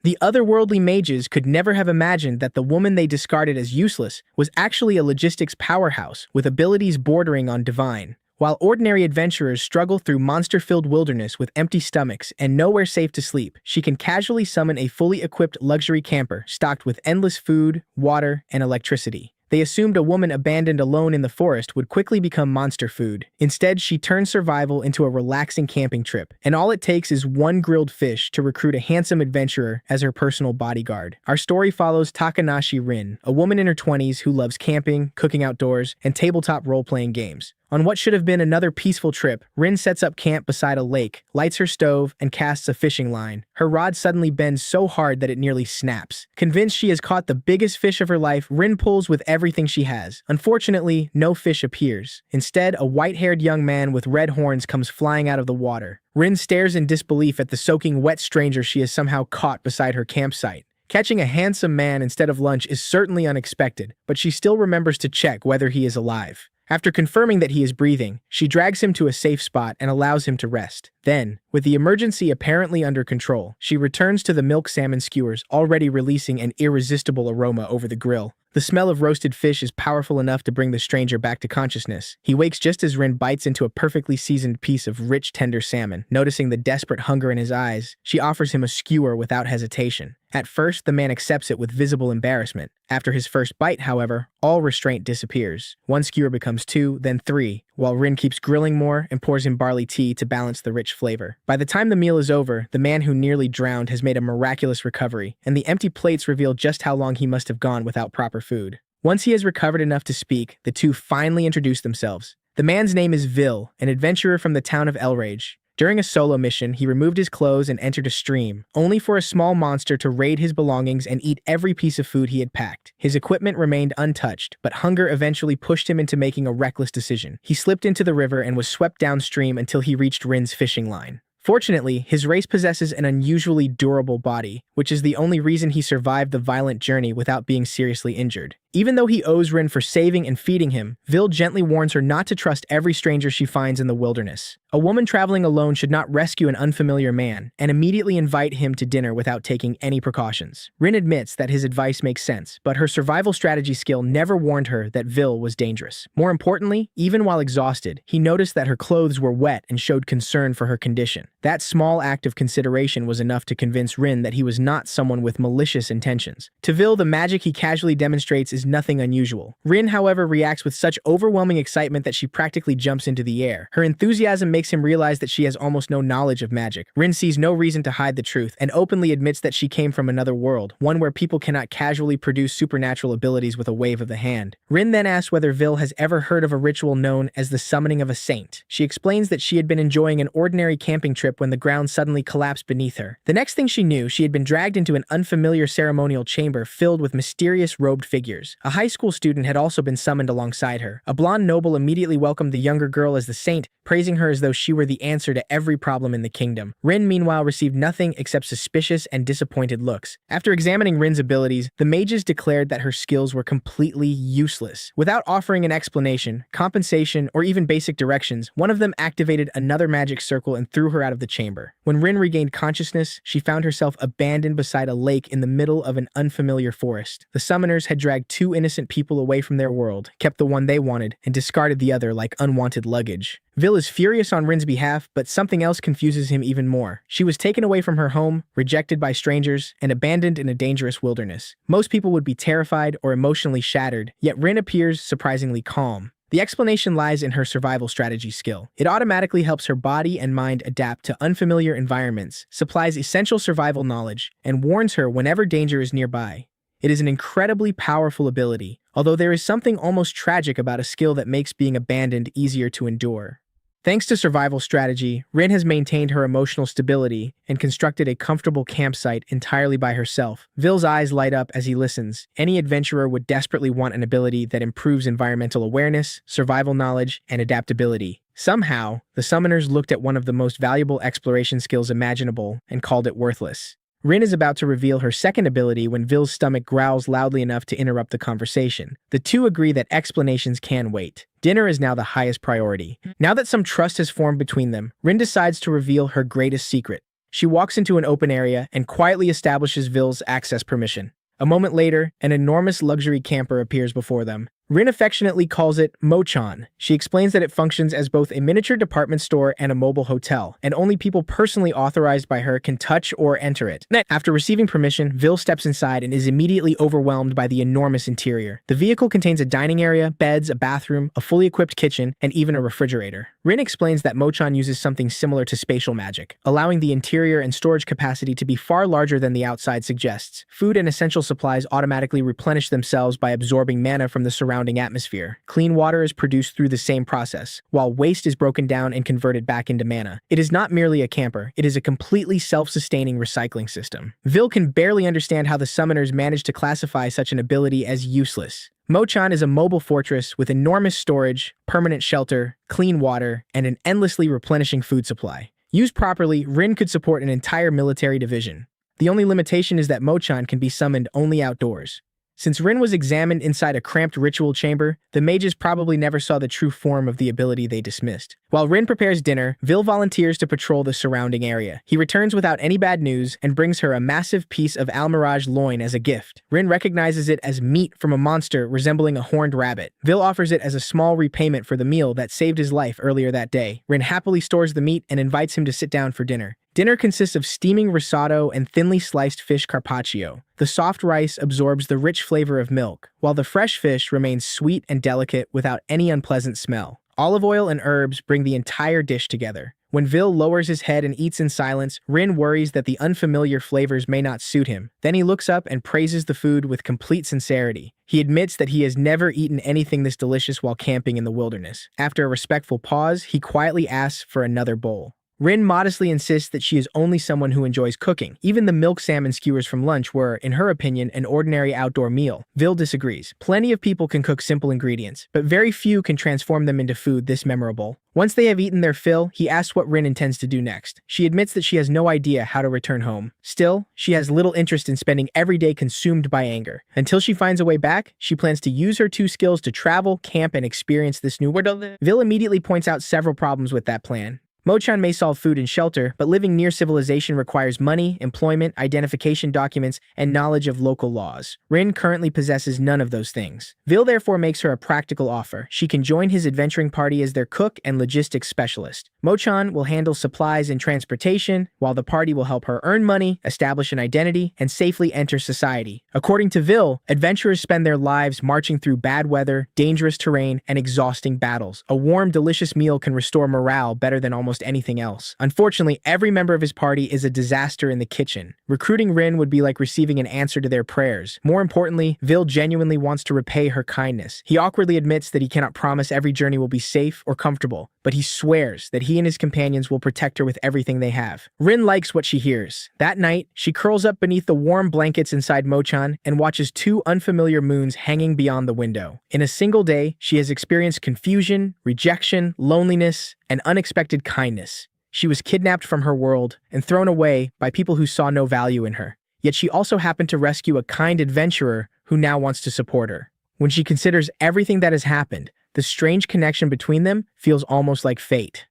The otherworldly mages could never have imagined that the woman they discarded as useless was actually a logistics powerhouse with abilities bordering on divine. While ordinary adventurers struggle through monster-filled wilderness with empty stomachs and nowhere safe to sleep, she can casually summon a fully equipped luxury camper stocked with endless food, water, and electricity. They assumed a woman abandoned alone in the forest would quickly become monster food. Instead, she turns survival into a relaxing camping trip, and all it takes is one grilled fish to recruit a handsome adventurer as her personal bodyguard. Our story follows Takanashi Rin, a woman in her 20s who loves camping, cooking outdoors, and tabletop role-playing games. On what should have been another peaceful trip, Rin sets up camp beside a lake, lights her stove, and casts a fishing line. Her rod suddenly bends so hard that it nearly snaps. Convinced she has caught the biggest fish of her life, Rin pulls with everything she has. Unfortunately, no fish appears. Instead, a white-haired young man with red horns comes flying out of the water. Rin stares in disbelief at the soaking wet stranger she has somehow caught beside her campsite. Catching a handsome man instead of lunch is certainly unexpected, but she still remembers to check whether he is alive. After confirming that he is breathing, she drags him to a safe spot and allows him to rest. Then, with the emergency apparently under control, she returns to the milk salmon skewers already releasing an irresistible aroma over the grill. The smell of roasted fish is powerful enough to bring the stranger back to consciousness. He wakes just as Rin bites into a perfectly seasoned piece of rich, tender salmon. Noticing the desperate hunger in his eyes, she offers him a skewer without hesitation. At first, the man accepts it with visible embarrassment. After his first bite, however, all restraint disappears. One skewer becomes 2, then 3, while Rin keeps grilling more and pours in barley tea to balance the rich flavor. By the time the meal is over, the man who nearly drowned has made a miraculous recovery, and the empty plates reveal just how long he must have gone without proper food. Once he has recovered enough to speak, the two finally introduce themselves. The man's name is Vil, an adventurer from the town of Elrage. During a solo mission, he removed his clothes and entered a stream, only for a small monster to raid his belongings and eat every piece of food he had packed. His equipment remained untouched, but hunger eventually pushed him into making a reckless decision. He slipped into the river and was swept downstream until he reached Rin's fishing line. Fortunately, his race possesses an unusually durable body, which is the only reason he survived the violent journey without being seriously injured. Even though he owes Rin for saving and feeding him, Vil gently warns her not to trust every stranger she finds in the wilderness. A woman traveling alone should not rescue an unfamiliar man and immediately invite him to dinner without taking any precautions. Rin admits that his advice makes sense, but her survival strategy skill never warned her that Vil was dangerous. More importantly, even while exhausted, he noticed that her clothes were wet and showed concern for her condition. That small act of consideration was enough to convince Rin that he was not someone with malicious intentions. To Vil, the magic he casually demonstrates is nothing unusual. Rin, however, reacts with such overwhelming excitement that she practically jumps into the air. Her enthusiasm makes him realize that she has almost no knowledge of magic. Rin sees no reason to hide the truth and openly admits that she came from another world, one where people cannot casually produce supernatural abilities with a wave of the hand. Rin then asks whether Vil has ever heard of a ritual known as the summoning of a saint. She explains that she had been enjoying an ordinary camping trip when the ground suddenly collapsed beneath her. The next thing she knew, she had been dragged into an unfamiliar ceremonial chamber filled with mysterious robed figures. A high school student had also been summoned alongside her. A blonde noble immediately welcomed the younger girl as the saint, praising her as though she were the answer to every problem in the kingdom. Rin, meanwhile, received nothing except suspicious and disappointed looks. After examining Rin's abilities, the mages declared that her skills were completely useless. Without offering an explanation, compensation, or even basic directions, one of them activated another magic circle and threw her out of the chamber. When Rin regained consciousness, she found herself abandoned beside a lake in the middle of an unfamiliar forest. The summoners had dragged 2 innocent people away from their world, kept the one they wanted, and discarded the other like unwanted luggage. Vil is furious on Rin's behalf, but something else confuses him even more. She was taken away from her home, rejected by strangers, and abandoned in a dangerous wilderness. Most people would be terrified or emotionally shattered, yet Rin appears surprisingly calm. The explanation lies in her survival strategy skill. It automatically helps her body and mind adapt to unfamiliar environments, supplies essential survival knowledge, and warns her whenever danger is nearby. It is an incredibly powerful ability, although there is something almost tragic about a skill that makes being abandoned easier to endure. Thanks to survival strategy, Rin has maintained her emotional stability and constructed a comfortable campsite entirely by herself. Vil's eyes light up as he listens. Any adventurer would desperately want an ability that improves environmental awareness, survival knowledge, and adaptability. Somehow, the summoners looked at one of the most valuable exploration skills imaginable and called it worthless. Rin is about to reveal her second ability when Vil's stomach growls loudly enough to interrupt the conversation. The two agree that explanations can wait. Dinner is now the highest priority. Now that some trust has formed between them, Rin decides to reveal her greatest secret. She walks into an open area and quietly establishes Ville's access permission. A moment later, an enormous luxury camper appears before them. Rin affectionately calls it Mochan. She explains that it functions as both a miniature department store and a mobile hotel, and only people personally authorized by her can touch or enter it. After receiving permission, Ville steps inside and is immediately overwhelmed by the enormous interior. The vehicle contains a dining area, beds, a bathroom, a fully equipped kitchen, and even a refrigerator. Rin explains that Mochan uses something similar to spatial magic, allowing the interior and storage capacity to be far larger than the outside suggests. Food and essential supplies automatically replenish themselves by absorbing mana from the surrounding atmosphere. Clean water is produced through the same process, while waste is broken down and converted back into mana. It is not merely a camper, it is a completely self-sustaining recycling system. Ville can barely understand how the summoners managed to classify such an ability as useless. Mochan is a mobile fortress with enormous storage, permanent shelter, clean water, and an endlessly replenishing food supply. Used properly, Rin could support an entire military division. The only limitation is that Mochan can be summoned only outdoors. Since Rin was examined inside a cramped ritual chamber, the mages probably never saw the true form of the ability they dismissed. While Rin prepares dinner, Ville volunteers to patrol the surrounding area. He returns without any bad news and brings her a massive piece of Almirage loin as a gift. Rin recognizes it as meat from a monster resembling a horned rabbit. Ville offers it as a small repayment for the meal that saved his life earlier that day. Rin happily stores the meat and invites him to sit down for dinner. Dinner consists of steaming risotto and thinly sliced fish carpaccio. The soft rice absorbs the rich flavor of milk, while the fresh fish remains sweet and delicate without any unpleasant smell. Olive oil and herbs bring the entire dish together. When Ville lowers his head and eats in silence, Rin worries that the unfamiliar flavors may not suit him. Then he looks up and praises the food with complete sincerity. He admits that he has never eaten anything this delicious while camping in the wilderness. After a respectful pause, he quietly asks for another bowl. Rin modestly insists that she is only someone who enjoys cooking. Even the milk salmon skewers from lunch were, in her opinion, an ordinary outdoor meal. Ville disagrees. Plenty of people can cook simple ingredients, but very few can transform them into food this memorable. Once they have eaten their fill, he asks what Rin intends to do next. She admits that she has no idea how to return home. Still, she has little interest in spending every day consumed by anger. Until she finds a way back, she plans to use her two skills to travel, camp, and experience this new world. Ville immediately points out several problems with that plan. Mochan may solve food and shelter, but living near civilization requires money, employment, identification documents, and knowledge of local laws. Rin currently possesses none of those things. Ville therefore makes her a practical offer. She can join his adventuring party as their cook and logistics specialist. Mochan will handle supplies and transportation, while the party will help her earn money, establish an identity, and safely enter society. According to Ville, adventurers spend their lives marching through bad weather, dangerous terrain, and exhausting battles. A warm, delicious meal can restore morale better than almost anything else. Unfortunately, every member of his party is a disaster in the kitchen. Recruiting Rin would be like receiving an answer to their prayers. More importantly, Ville genuinely wants to repay her kindness. He awkwardly admits that he cannot promise every journey will be safe or comfortable, but he swears that he and his companions will protect her with everything they have. Rin likes what she hears. That night, she curls up beneath the warm blankets inside Mochan and watches two unfamiliar moons hanging beyond the window. In a single day, she has experienced confusion, rejection, loneliness, and unexpected kindness. She was kidnapped from her world and thrown away by people who saw no value in her. Yet she also happened to rescue a kind adventurer who now wants to support her. When she considers everything that has happened, the strange connection between them feels almost like fate.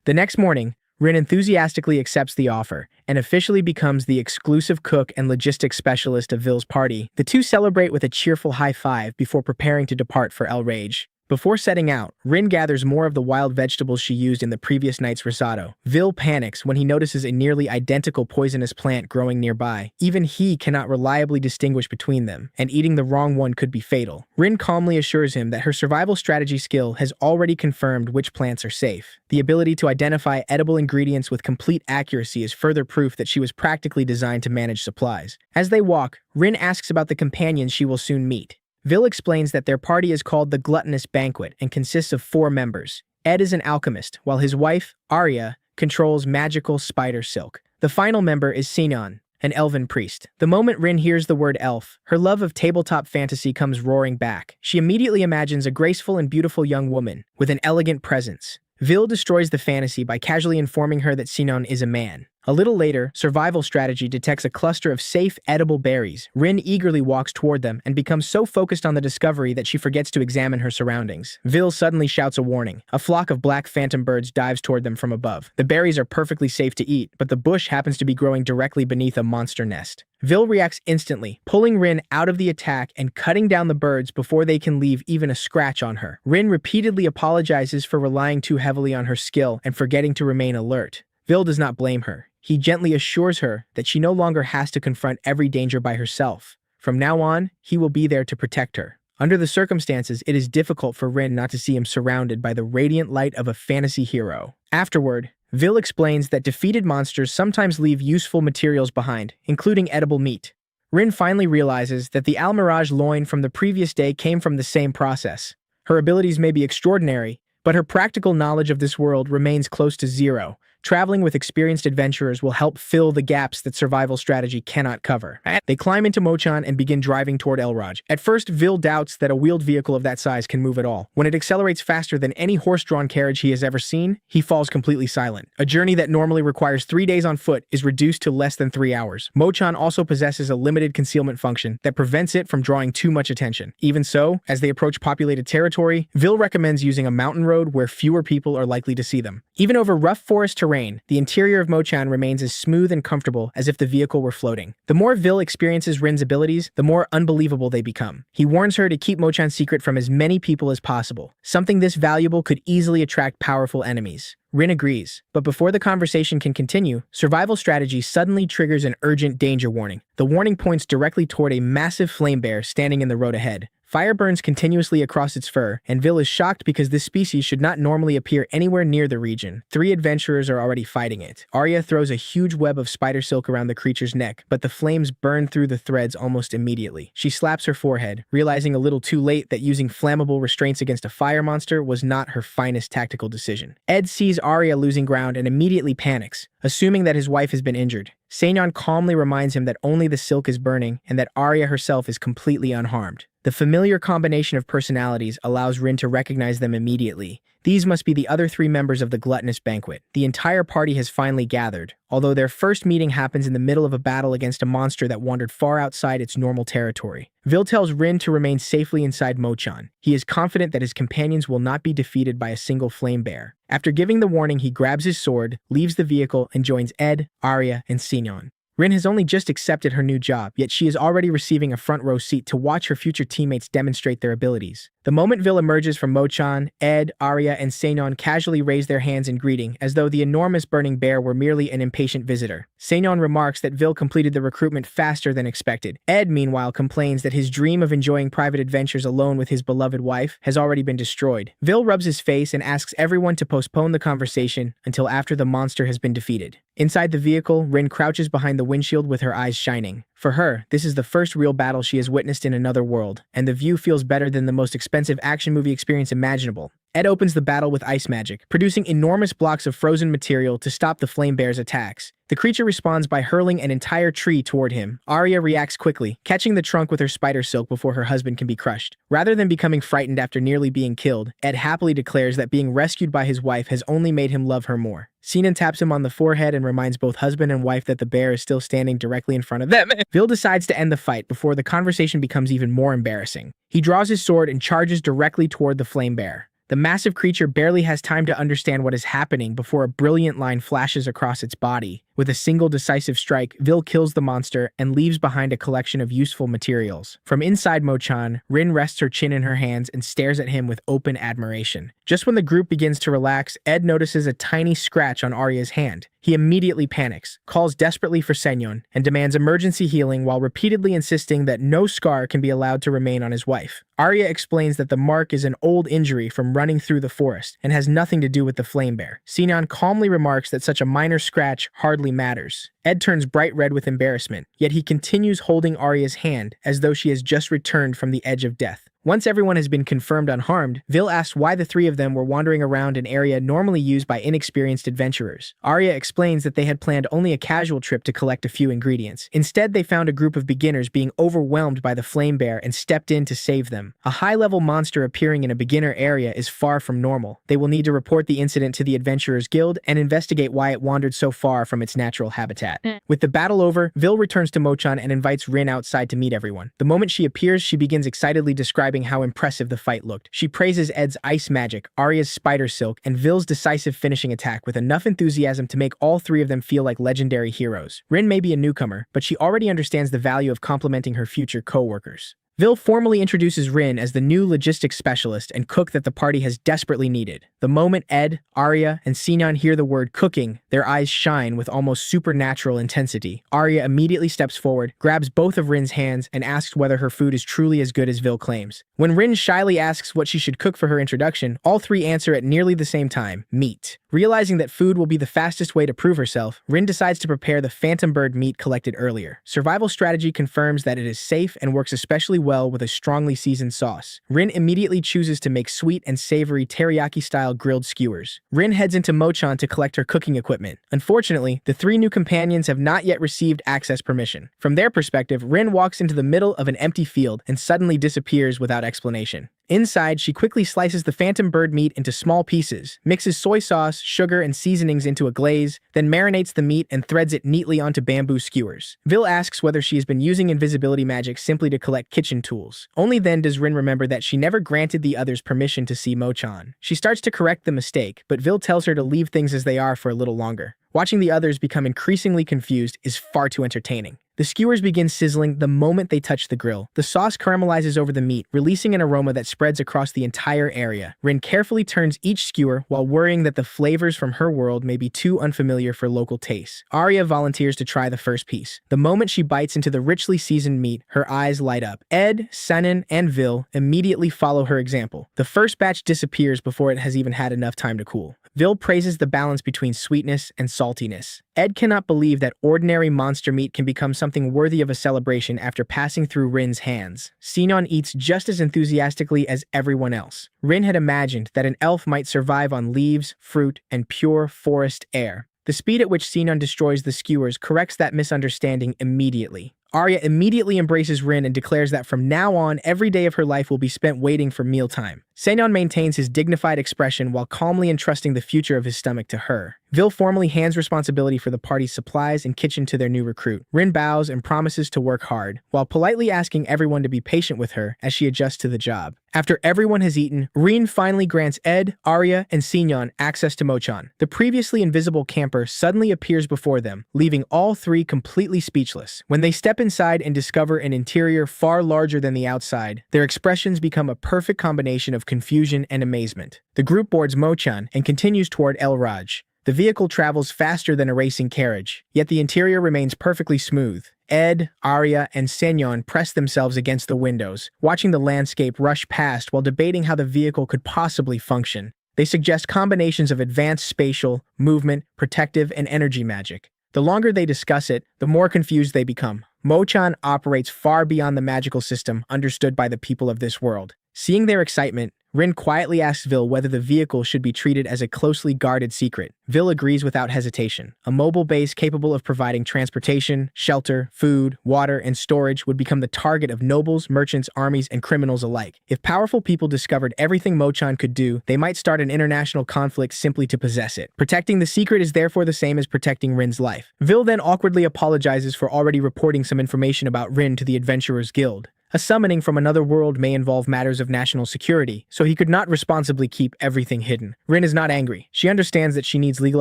The next morning, Rin enthusiastically accepts the offer and officially becomes the exclusive cook and logistics specialist of Ville's party. The two celebrate with a cheerful high five before preparing to depart for El Rage. Before setting out, Rin gathers more of the wild vegetables she used in the previous night's risotto. Ville panics when he notices a nearly identical poisonous plant growing nearby. Even he cannot reliably distinguish between them, and eating the wrong one could be fatal. Rin calmly assures him that her survival strategy skill has already confirmed which plants are safe. The ability to identify edible ingredients with complete accuracy is further proof that she was practically designed to manage supplies. As they walk, Rin asks about the companions she will soon meet. Ville explains that their party is called the Gluttonous Banquet and consists of 4 members. Ed is an alchemist, while his wife, Arya, controls magical spider silk. The final member is Sinon, an elven priest. The moment Rin hears the word elf, her love of tabletop fantasy comes roaring back. She immediately imagines a graceful and beautiful young woman with an elegant presence. Ville destroys the fantasy by casually informing her that Sinon is a man. A little later, survival strategy detects a cluster of safe, edible berries. Rin eagerly walks toward them and becomes so focused on the discovery that she forgets to examine her surroundings. Vil suddenly shouts a warning. A flock of black phantom birds dives toward them from above. The berries are perfectly safe to eat, but the bush happens to be growing directly beneath a monster nest. Vil reacts instantly, pulling Rin out of the attack and cutting down the birds before they can leave even a scratch on her. Rin repeatedly apologizes for relying too heavily on her skill and forgetting to remain alert. Vil does not blame her. He gently assures her that she no longer has to confront every danger by herself. From now on, he will be there to protect her. Under the circumstances, it is difficult for Rin not to see him surrounded by the radiant light of a fantasy hero. Afterward, Vil explains that defeated monsters sometimes leave useful materials behind, including edible meat. Rin finally realizes that the Almirage loin from the previous day came from the same process. Her abilities may be extraordinary, but her practical knowledge of this world remains close to zero. Traveling with experienced adventurers will help fill the gaps that survival strategy cannot cover. They climb into Mochan and begin driving toward Elraj. At first, Vil doubts that a wheeled vehicle of that size can move at all. When it accelerates faster than any horse-drawn carriage he has ever seen, he falls completely silent. A journey that normally requires 3 days on foot is reduced to less than 3 hours. Mochan also possesses a limited concealment function that prevents it from drawing too much attention. Even so, as they approach populated territory, Vil recommends using a mountain road where fewer people are likely to see them. Even over rough forest terrain, the interior of Mochan remains as smooth and comfortable as if the vehicle were floating. The more Vil experiences Rin's abilities, the more unbelievable they become. He warns her to keep Mochan secret from as many people as possible. Something this valuable could easily attract powerful enemies. Rin agrees, but before the conversation can continue, survival strategy suddenly triggers an urgent danger warning. The warning points directly toward a massive flame bear standing in the road ahead. Fire burns continuously across its fur, and Vil is shocked because this species should not normally appear anywhere near the region. 3 adventurers are already fighting it. Arya throws a huge web of spider silk around the creature's neck, but the flames burn through the threads almost immediately. She slaps her forehead, realizing a little too late that using flammable restraints against a fire monster was not her finest tactical decision. Ed sees Arya losing ground and immediately panics, assuming that his wife has been injured. Seonyeon calmly reminds him that only the silk is burning and that Arya herself is completely unharmed. The familiar combination of personalities allows Rin to recognize them immediately. These must be the other 3 members of the gluttonous banquet. The entire party has finally gathered, although their first meeting happens in the middle of a battle against a monster that wandered far outside its normal territory. Vil tells Rin to remain safely inside Mochan. He is confident that his companions will not be defeated by a single flame bear. After giving the warning, he grabs his sword, leaves the vehicle, and joins Ed, Arya, and Seonyeon. Rin has only just accepted her new job, yet she is already receiving a front-row seat to watch her future teammates demonstrate their abilities. The moment Vil emerges from Mochan, Ed, Arya, and Seonyeon casually raise their hands in greeting, as though the enormous burning bear were merely an impatient visitor. Seonyeon remarks that Vil completed the recruitment faster than expected. Ed, meanwhile, complains that his dream of enjoying private adventures alone with his beloved wife has already been destroyed. Vil rubs his face and asks everyone to postpone the conversation until after the monster has been defeated. Inside the vehicle, Rin crouches behind the windshield with her eyes shining. For her, this is the first real battle she has witnessed in another world, and the view feels better than the most expensive action movie experience imaginable. Ed opens the battle with ice magic, producing enormous blocks of frozen material to stop the flame bear's attacks. The creature responds by hurling an entire tree toward him. Arya reacts quickly, catching the trunk with her spider silk before her husband can be crushed. Rather than becoming frightened after nearly being killed, Ed happily declares that being rescued by his wife has only made him love her more. Senan taps him on the forehead and reminds both husband and wife that the bear is still standing directly in front of them. Vil decides to end the fight before the conversation becomes even more embarrassing. He draws his sword and charges directly toward the flame bear. The massive creature barely has time to understand what is happening before a brilliant line flashes across its body. With a single decisive strike, Vil kills the monster and leaves behind a collection of useful materials. From inside Mochan, Rin rests her chin in her hands and stares at him with open admiration. Just when the group begins to relax, Ed notices a tiny scratch on Arya's hand. He immediately panics, calls desperately for Seonyeon, and demands emergency healing while repeatedly insisting that no scar can be allowed to remain on his wife. Arya explains that the mark is an old injury from running through the forest and has nothing to do with the flame bear. Seonyeon calmly remarks that such a minor scratch hardly matters. Ed turns bright red with embarrassment, yet he continues holding Arya's hand as though she has just returned from the edge of death. Once everyone has been confirmed unharmed, Vil asks why the three of them were wandering around an area normally used by inexperienced adventurers. Arya explains that they had planned only a casual trip to collect a few ingredients. Instead, they found a group of beginners being overwhelmed by the flame bear and stepped in to save them. A high-level monster appearing in a beginner area is far from normal. They will need to report the incident to the Adventurers Guild and investigate why it wandered so far from its natural habitat. With the battle over, Vil returns to Mochan and invites Rin outside to meet everyone. The moment she appears, she begins excitedly describing how impressive the fight looked. She praises Ed's ice magic, Arya's spider silk, and Vil's decisive finishing attack with enough enthusiasm to make all three of them feel like legendary heroes. Rin may be a newcomer, but she already understands the value of complimenting her future co-workers. Vil formally introduces Rin as the new logistics specialist and cook that the party has desperately needed. The moment Ed, Arya, and Sinan hear the word cooking, their eyes shine with almost supernatural intensity. Arya immediately steps forward, grabs both of Rin's hands, and asks whether her food is truly as good as Vil claims. When Rin shyly asks what she should cook for her introduction, all three answer at nearly the same time: meat. Realizing that food will be the fastest way to prove herself, Rin decides to prepare the phantom bird meat collected earlier. Survival strategy confirms that it is safe and works especially well with a strongly seasoned sauce. Rin immediately chooses to make sweet and savory teriyaki-style grilled skewers. Rin heads into Mochan to collect her cooking equipment. Unfortunately, the three new companions have not yet received access permission. From their perspective, Rin walks into the middle of an empty field and suddenly disappears without explanation. Inside, she quickly slices the phantom bird meat into small pieces, mixes soy sauce, sugar, and seasonings into a glaze, then marinates the meat and threads it neatly onto bamboo skewers. Vil asks whether she has been using invisibility magic simply to collect kitchen tools. Only then does Rin remember that she never granted the others permission to see Mochan. She starts to correct the mistake, but Vil tells her to leave things as they are for a little longer. Watching the others become increasingly confused is far too entertaining. The skewers begin sizzling the moment they touch the grill. The sauce caramelizes over the meat, releasing an aroma that spreads across the entire area. Rin carefully turns each skewer while worrying that the flavors from her world may be too unfamiliar for local tastes. Arya volunteers to try the first piece. The moment she bites into the richly seasoned meat, her eyes light up. Ed, Sinan, and Vil immediately follow her example. The first batch disappears before it has even had enough time to cool. Vil praises the balance between sweetness and saltiness. Ed cannot believe that ordinary monster meat can become something worthy of a celebration after passing through Rin's hands. Sinan eats just as enthusiastically as everyone else. Rin had imagined that an elf might survive on leaves, fruit, and pure forest air. The speed at which Sinan destroys the skewers corrects that misunderstanding immediately. Arya immediately embraces Rin and declares that from now on, every day of her life will be spent waiting for mealtime. Sinan maintains his dignified expression while calmly entrusting the future of his stomach to her. Vil formally hands responsibility for the party's supplies and kitchen to their new recruit. Rin bows and promises to work hard, while politely asking everyone to be patient with her as she adjusts to the job. After everyone has eaten, Rin finally grants Ed, Arya, and Sinan access to Mochan. The previously invisible camper suddenly appears before them, leaving all three completely speechless. When they step inside and discover an interior far larger than the outside, their expressions become a perfect combination of confusion and amazement. The group boards Mochan and continues toward El Raj. The vehicle travels faster than a racing carriage, yet the interior remains perfectly smooth. Ed, Arya, and Sinan press themselves against the windows, watching the landscape rush past while debating how the vehicle could possibly function. They suggest combinations of advanced spatial, movement, protective, and energy magic. The longer they discuss it, the more confused they become. Mochan operates far beyond the magical system understood by the people of this world. Seeing their excitement, Rin quietly asks Vil whether the vehicle should be treated as a closely guarded secret. Vil agrees without hesitation. A mobile base capable of providing transportation, shelter, food, water, and storage would become the target of nobles, merchants, armies, and criminals alike. If powerful people discovered everything Mochan could do, they might start an international conflict simply to possess it. Protecting the secret is therefore the same as protecting Rin's life. Vil then awkwardly apologizes for already reporting some information about Rin to the Adventurers Guild. A summoning from another world may involve matters of national security, so he could not responsibly keep everything hidden. Rin is not angry. She understands that she needs legal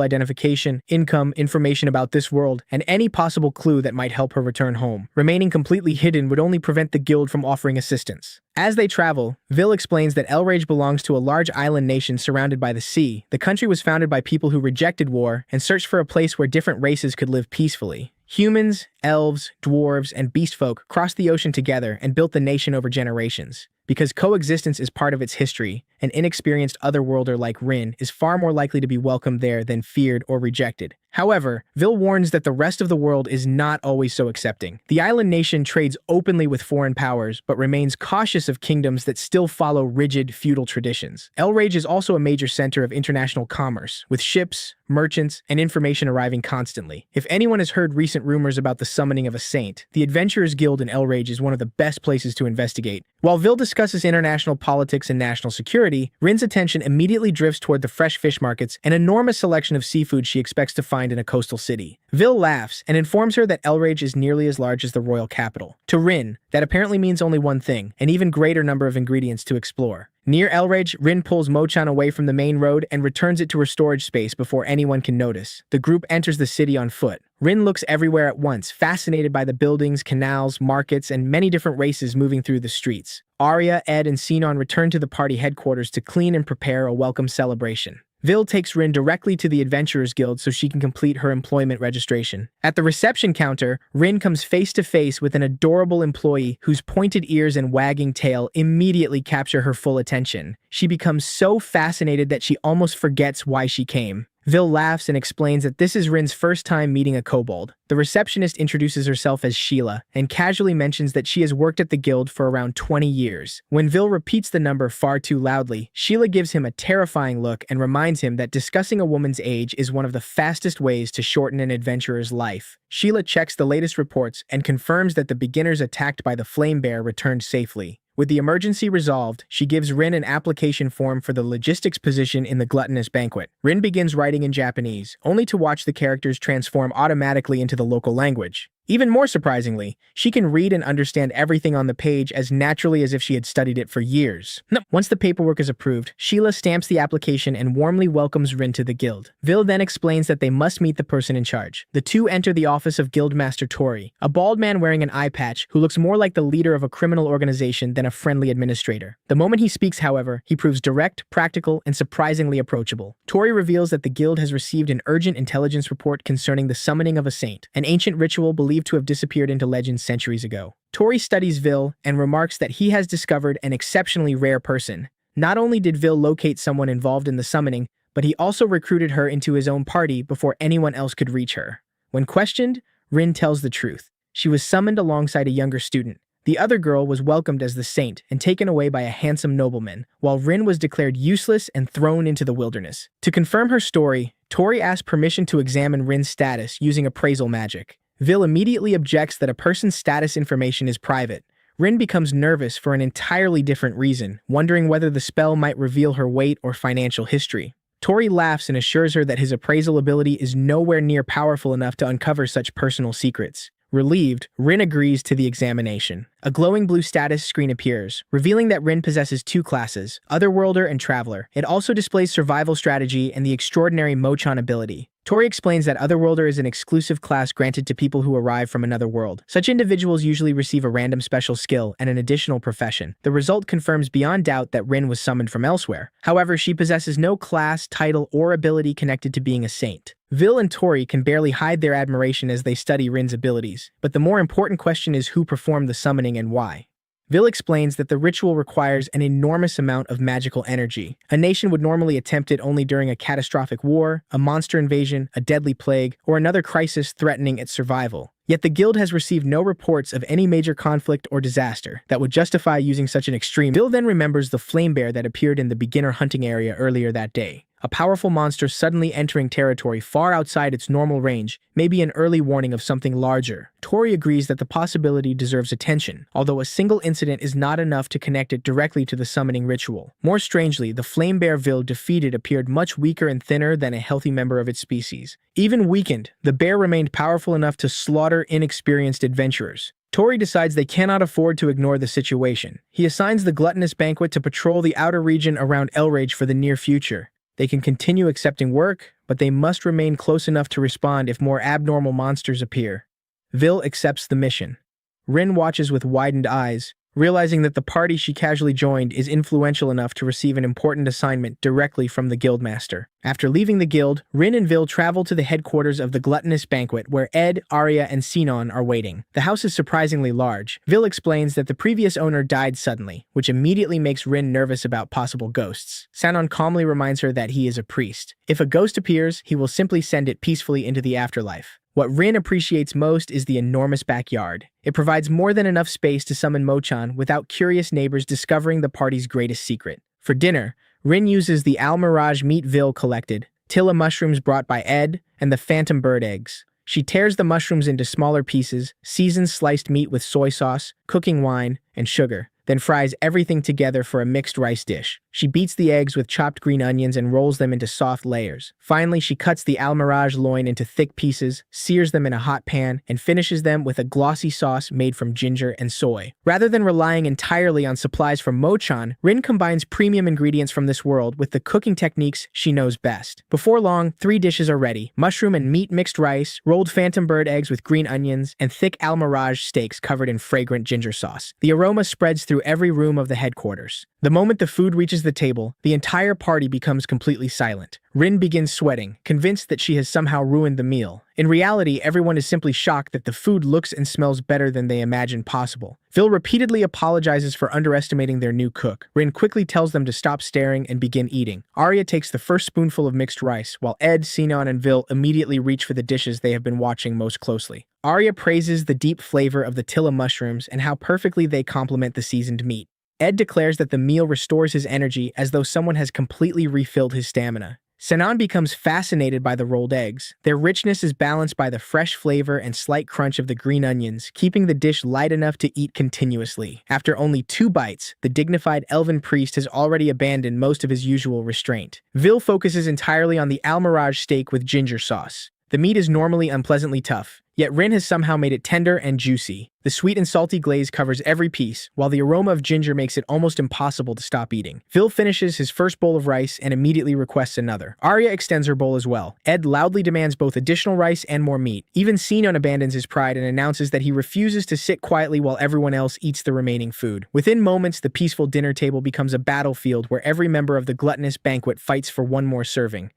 identification, income, information about this world, and any possible clue that might help her return home. Remaining completely hidden would only prevent the guild from offering assistance. As they travel, Vil explains that Elrage belongs to a large island nation surrounded by the sea. The country was founded by people who rejected war and searched for a place where different races could live peacefully. Humans, elves, dwarves, and beastfolk crossed the ocean together and built the nation over generations. Because coexistence is part of its history, an inexperienced otherworlder like Rin is far more likely to be welcomed there than feared or rejected. However, Vil warns that the rest of the world is not always so accepting. The island nation trades openly with foreign powers, but remains cautious of kingdoms that still follow rigid feudal traditions. Elrage is also a major center of international commerce, with ships, merchants, and information arriving constantly. If anyone has heard recent rumors about the summoning of a saint, the Adventurers Guild in Elrage is one of the best places to investigate. While Vil discusses international politics and national security, Rin's attention immediately drifts toward the fresh fish markets and enormous selection of seafood she expects to find in a coastal city. Vil laughs and informs her that Elrage is nearly as large as the royal capital. To Rin, that apparently means only one thing, an even greater number of ingredients to explore. Near Elrage, Rin pulls Mochan away from the main road and returns it to her storage space before anyone can notice. The group enters the city on foot. Rin looks everywhere at once, fascinated by the buildings, canals, markets, and many different races moving through the streets. Arya, Ed, and Sinon return to the party headquarters to clean and prepare a welcome celebration. Vil takes Rin directly to the Adventurers Guild so she can complete her employment registration. At the reception counter, Rin comes face to face with an adorable employee whose pointed ears and wagging tail immediately capture her full attention. She becomes so fascinated that she almost forgets why she came. Vil laughs and explains that this is Rin's first time meeting a kobold. The receptionist introduces herself as Sheila and casually mentions that she has worked at the guild for around 20 years. When Vil repeats the number far too loudly, Sheila gives him a terrifying look and reminds him that discussing a woman's age is one of the fastest ways to shorten an adventurer's life. Sheila checks the latest reports and confirms that the beginners attacked by the flame bear returned safely. With the emergency resolved, she gives Rin an application form for the logistics position in the gluttonous banquet. Rin begins writing in Japanese, only to watch the characters transform automatically into the local language. Even more surprisingly, she can read and understand everything on the page as naturally as if she had studied it for years. Once the paperwork is approved, Sheila stamps the application and warmly welcomes Rin to the guild. Vil then explains that they must meet the person in charge. The two enter the office of Guildmaster Tori, a bald man wearing an eye patch who looks more like the leader of a criminal organization than a friendly administrator. The moment he speaks, however, he proves direct, practical, and surprisingly approachable. Tori reveals that the guild has received an urgent intelligence report concerning the summoning of a saint, an ancient ritual believed to have disappeared into legend centuries ago. Tori studies Vil and remarks that he has discovered an exceptionally rare person. Not only did Vil locate someone involved in the summoning, but he also recruited her into his own party before anyone else could reach her. When questioned, Rin tells the truth. She was summoned alongside a younger student. The other girl was welcomed as the saint and taken away by a handsome nobleman, while Rin was declared useless and thrown into the wilderness. To confirm her story, Tori asks permission to examine Rin's status using appraisal magic. Vil immediately objects that a person's status information is private. Rin becomes nervous for an entirely different reason, wondering whether the spell might reveal her weight or financial history. Tori laughs and assures her that his appraisal ability is nowhere near powerful enough to uncover such personal secrets. Relieved, Rin agrees to the examination. A glowing blue status screen appears, revealing that Rin possesses two classes, Otherworlder and Traveler. It also displays survival strategy and the extraordinary Mochan ability. Tori explains that Otherworlder is an exclusive class granted to people who arrive from another world. Such individuals usually receive a random special skill and an additional profession. The result confirms beyond doubt that Rin was summoned from elsewhere. However, she possesses no class, title, or ability connected to being a saint. Vil and Tori can barely hide their admiration as they study Rin's abilities, but the more important question is who performed the summoning and why. Vil explains that the ritual requires an enormous amount of magical energy. A nation would normally attempt it only during a catastrophic war, a monster invasion, a deadly plague, or another crisis threatening its survival. Yet the guild has received no reports of any major conflict or disaster that would justify using such an extreme. Vil then remembers the flame bear that appeared in the beginner hunting area earlier that day. A powerful monster suddenly entering territory far outside its normal range may be an early warning of something larger. Tori agrees that the possibility deserves attention, although a single incident is not enough to connect it directly to the summoning ritual. More strangely, the flame bear Vil defeated appeared much weaker and thinner than a healthy member of its species. Even weakened, the bear remained powerful enough to slaughter inexperienced adventurers. Tori decides they cannot afford to ignore the situation. He assigns the gluttonous banquet to patrol the outer region around Elrage for the near future. They can continue accepting work, but they must remain close enough to respond if more abnormal monsters appear. Vil accepts the mission. Rin watches with widened eyes, realizing that the party she casually joined is influential enough to receive an important assignment directly from the guildmaster. After leaving the guild, Rin and Vil travel to the headquarters of the gluttonous banquet where Ed, Arya, and Sinon are waiting. The house is surprisingly large. Vil explains that the previous owner died suddenly, which immediately makes Rin nervous about possible ghosts. Sinon calmly reminds her that he is a priest. If a ghost appears, he will simply send it peacefully into the afterlife. What Rin appreciates most is the enormous backyard. It provides more than enough space to summon Mochan without curious neighbors discovering the party's greatest secret. For dinner, Rin uses the Al-Mirage meat Vil collected, Tilla mushrooms brought by Ed, and the phantom bird eggs. She tears the mushrooms into smaller pieces, seasons sliced meat with soy sauce, cooking wine, and sugar, then fries everything together for a mixed rice dish. She beats the eggs with chopped green onions and rolls them into soft layers. Finally, she cuts the Al-Mirage loin into thick pieces, sears them in a hot pan, and finishes them with a glossy sauce made from ginger and soy. Rather than relying entirely on supplies from Mochan, Rin combines premium ingredients from this world with the cooking techniques she knows best. Before long, 3 dishes are ready: mushroom and meat mixed rice, rolled phantom bird eggs with green onions, and thick Al-Mirage steaks covered in fragrant ginger sauce. The aroma spreads through every room of the headquarters. The moment the food reaches the table, the entire party becomes completely silent. Rin begins sweating, convinced that she has somehow ruined the meal. In reality, everyone is simply shocked that the food looks and smells better than they imagined possible. Vil repeatedly apologizes for underestimating their new cook. Rin quickly tells them to stop staring and begin eating. Arya takes the first spoonful of mixed rice, while Ed, Sinon, and Vil immediately reach for the dishes they have been watching most closely. Arya praises the deep flavor of the Tilla mushrooms and how perfectly they complement the seasoned meat. Ed declares that the meal restores his energy as though someone has completely refilled his stamina. Sinon becomes fascinated by the rolled eggs. Their richness is balanced by the fresh flavor and slight crunch of the green onions, keeping the dish light enough to eat continuously. After only 2 bites, the dignified elven priest has already abandoned most of his usual restraint. Vil focuses entirely on the Al-Mirage steak with ginger sauce. The meat is normally unpleasantly tough, yet Rin has somehow made it tender and juicy. The sweet and salty glaze covers every piece, while the aroma of ginger makes it almost impossible to stop eating. Vil finishes his first bowl of rice and immediately requests another. Arya extends her bowl as well. Ed loudly demands both additional rice and more meat. Even Sinon abandons his pride and announces that he refuses to sit quietly while everyone else eats the remaining food. Within moments, the peaceful dinner table becomes a battlefield where every member of the gluttonous banquet fights for one more serving.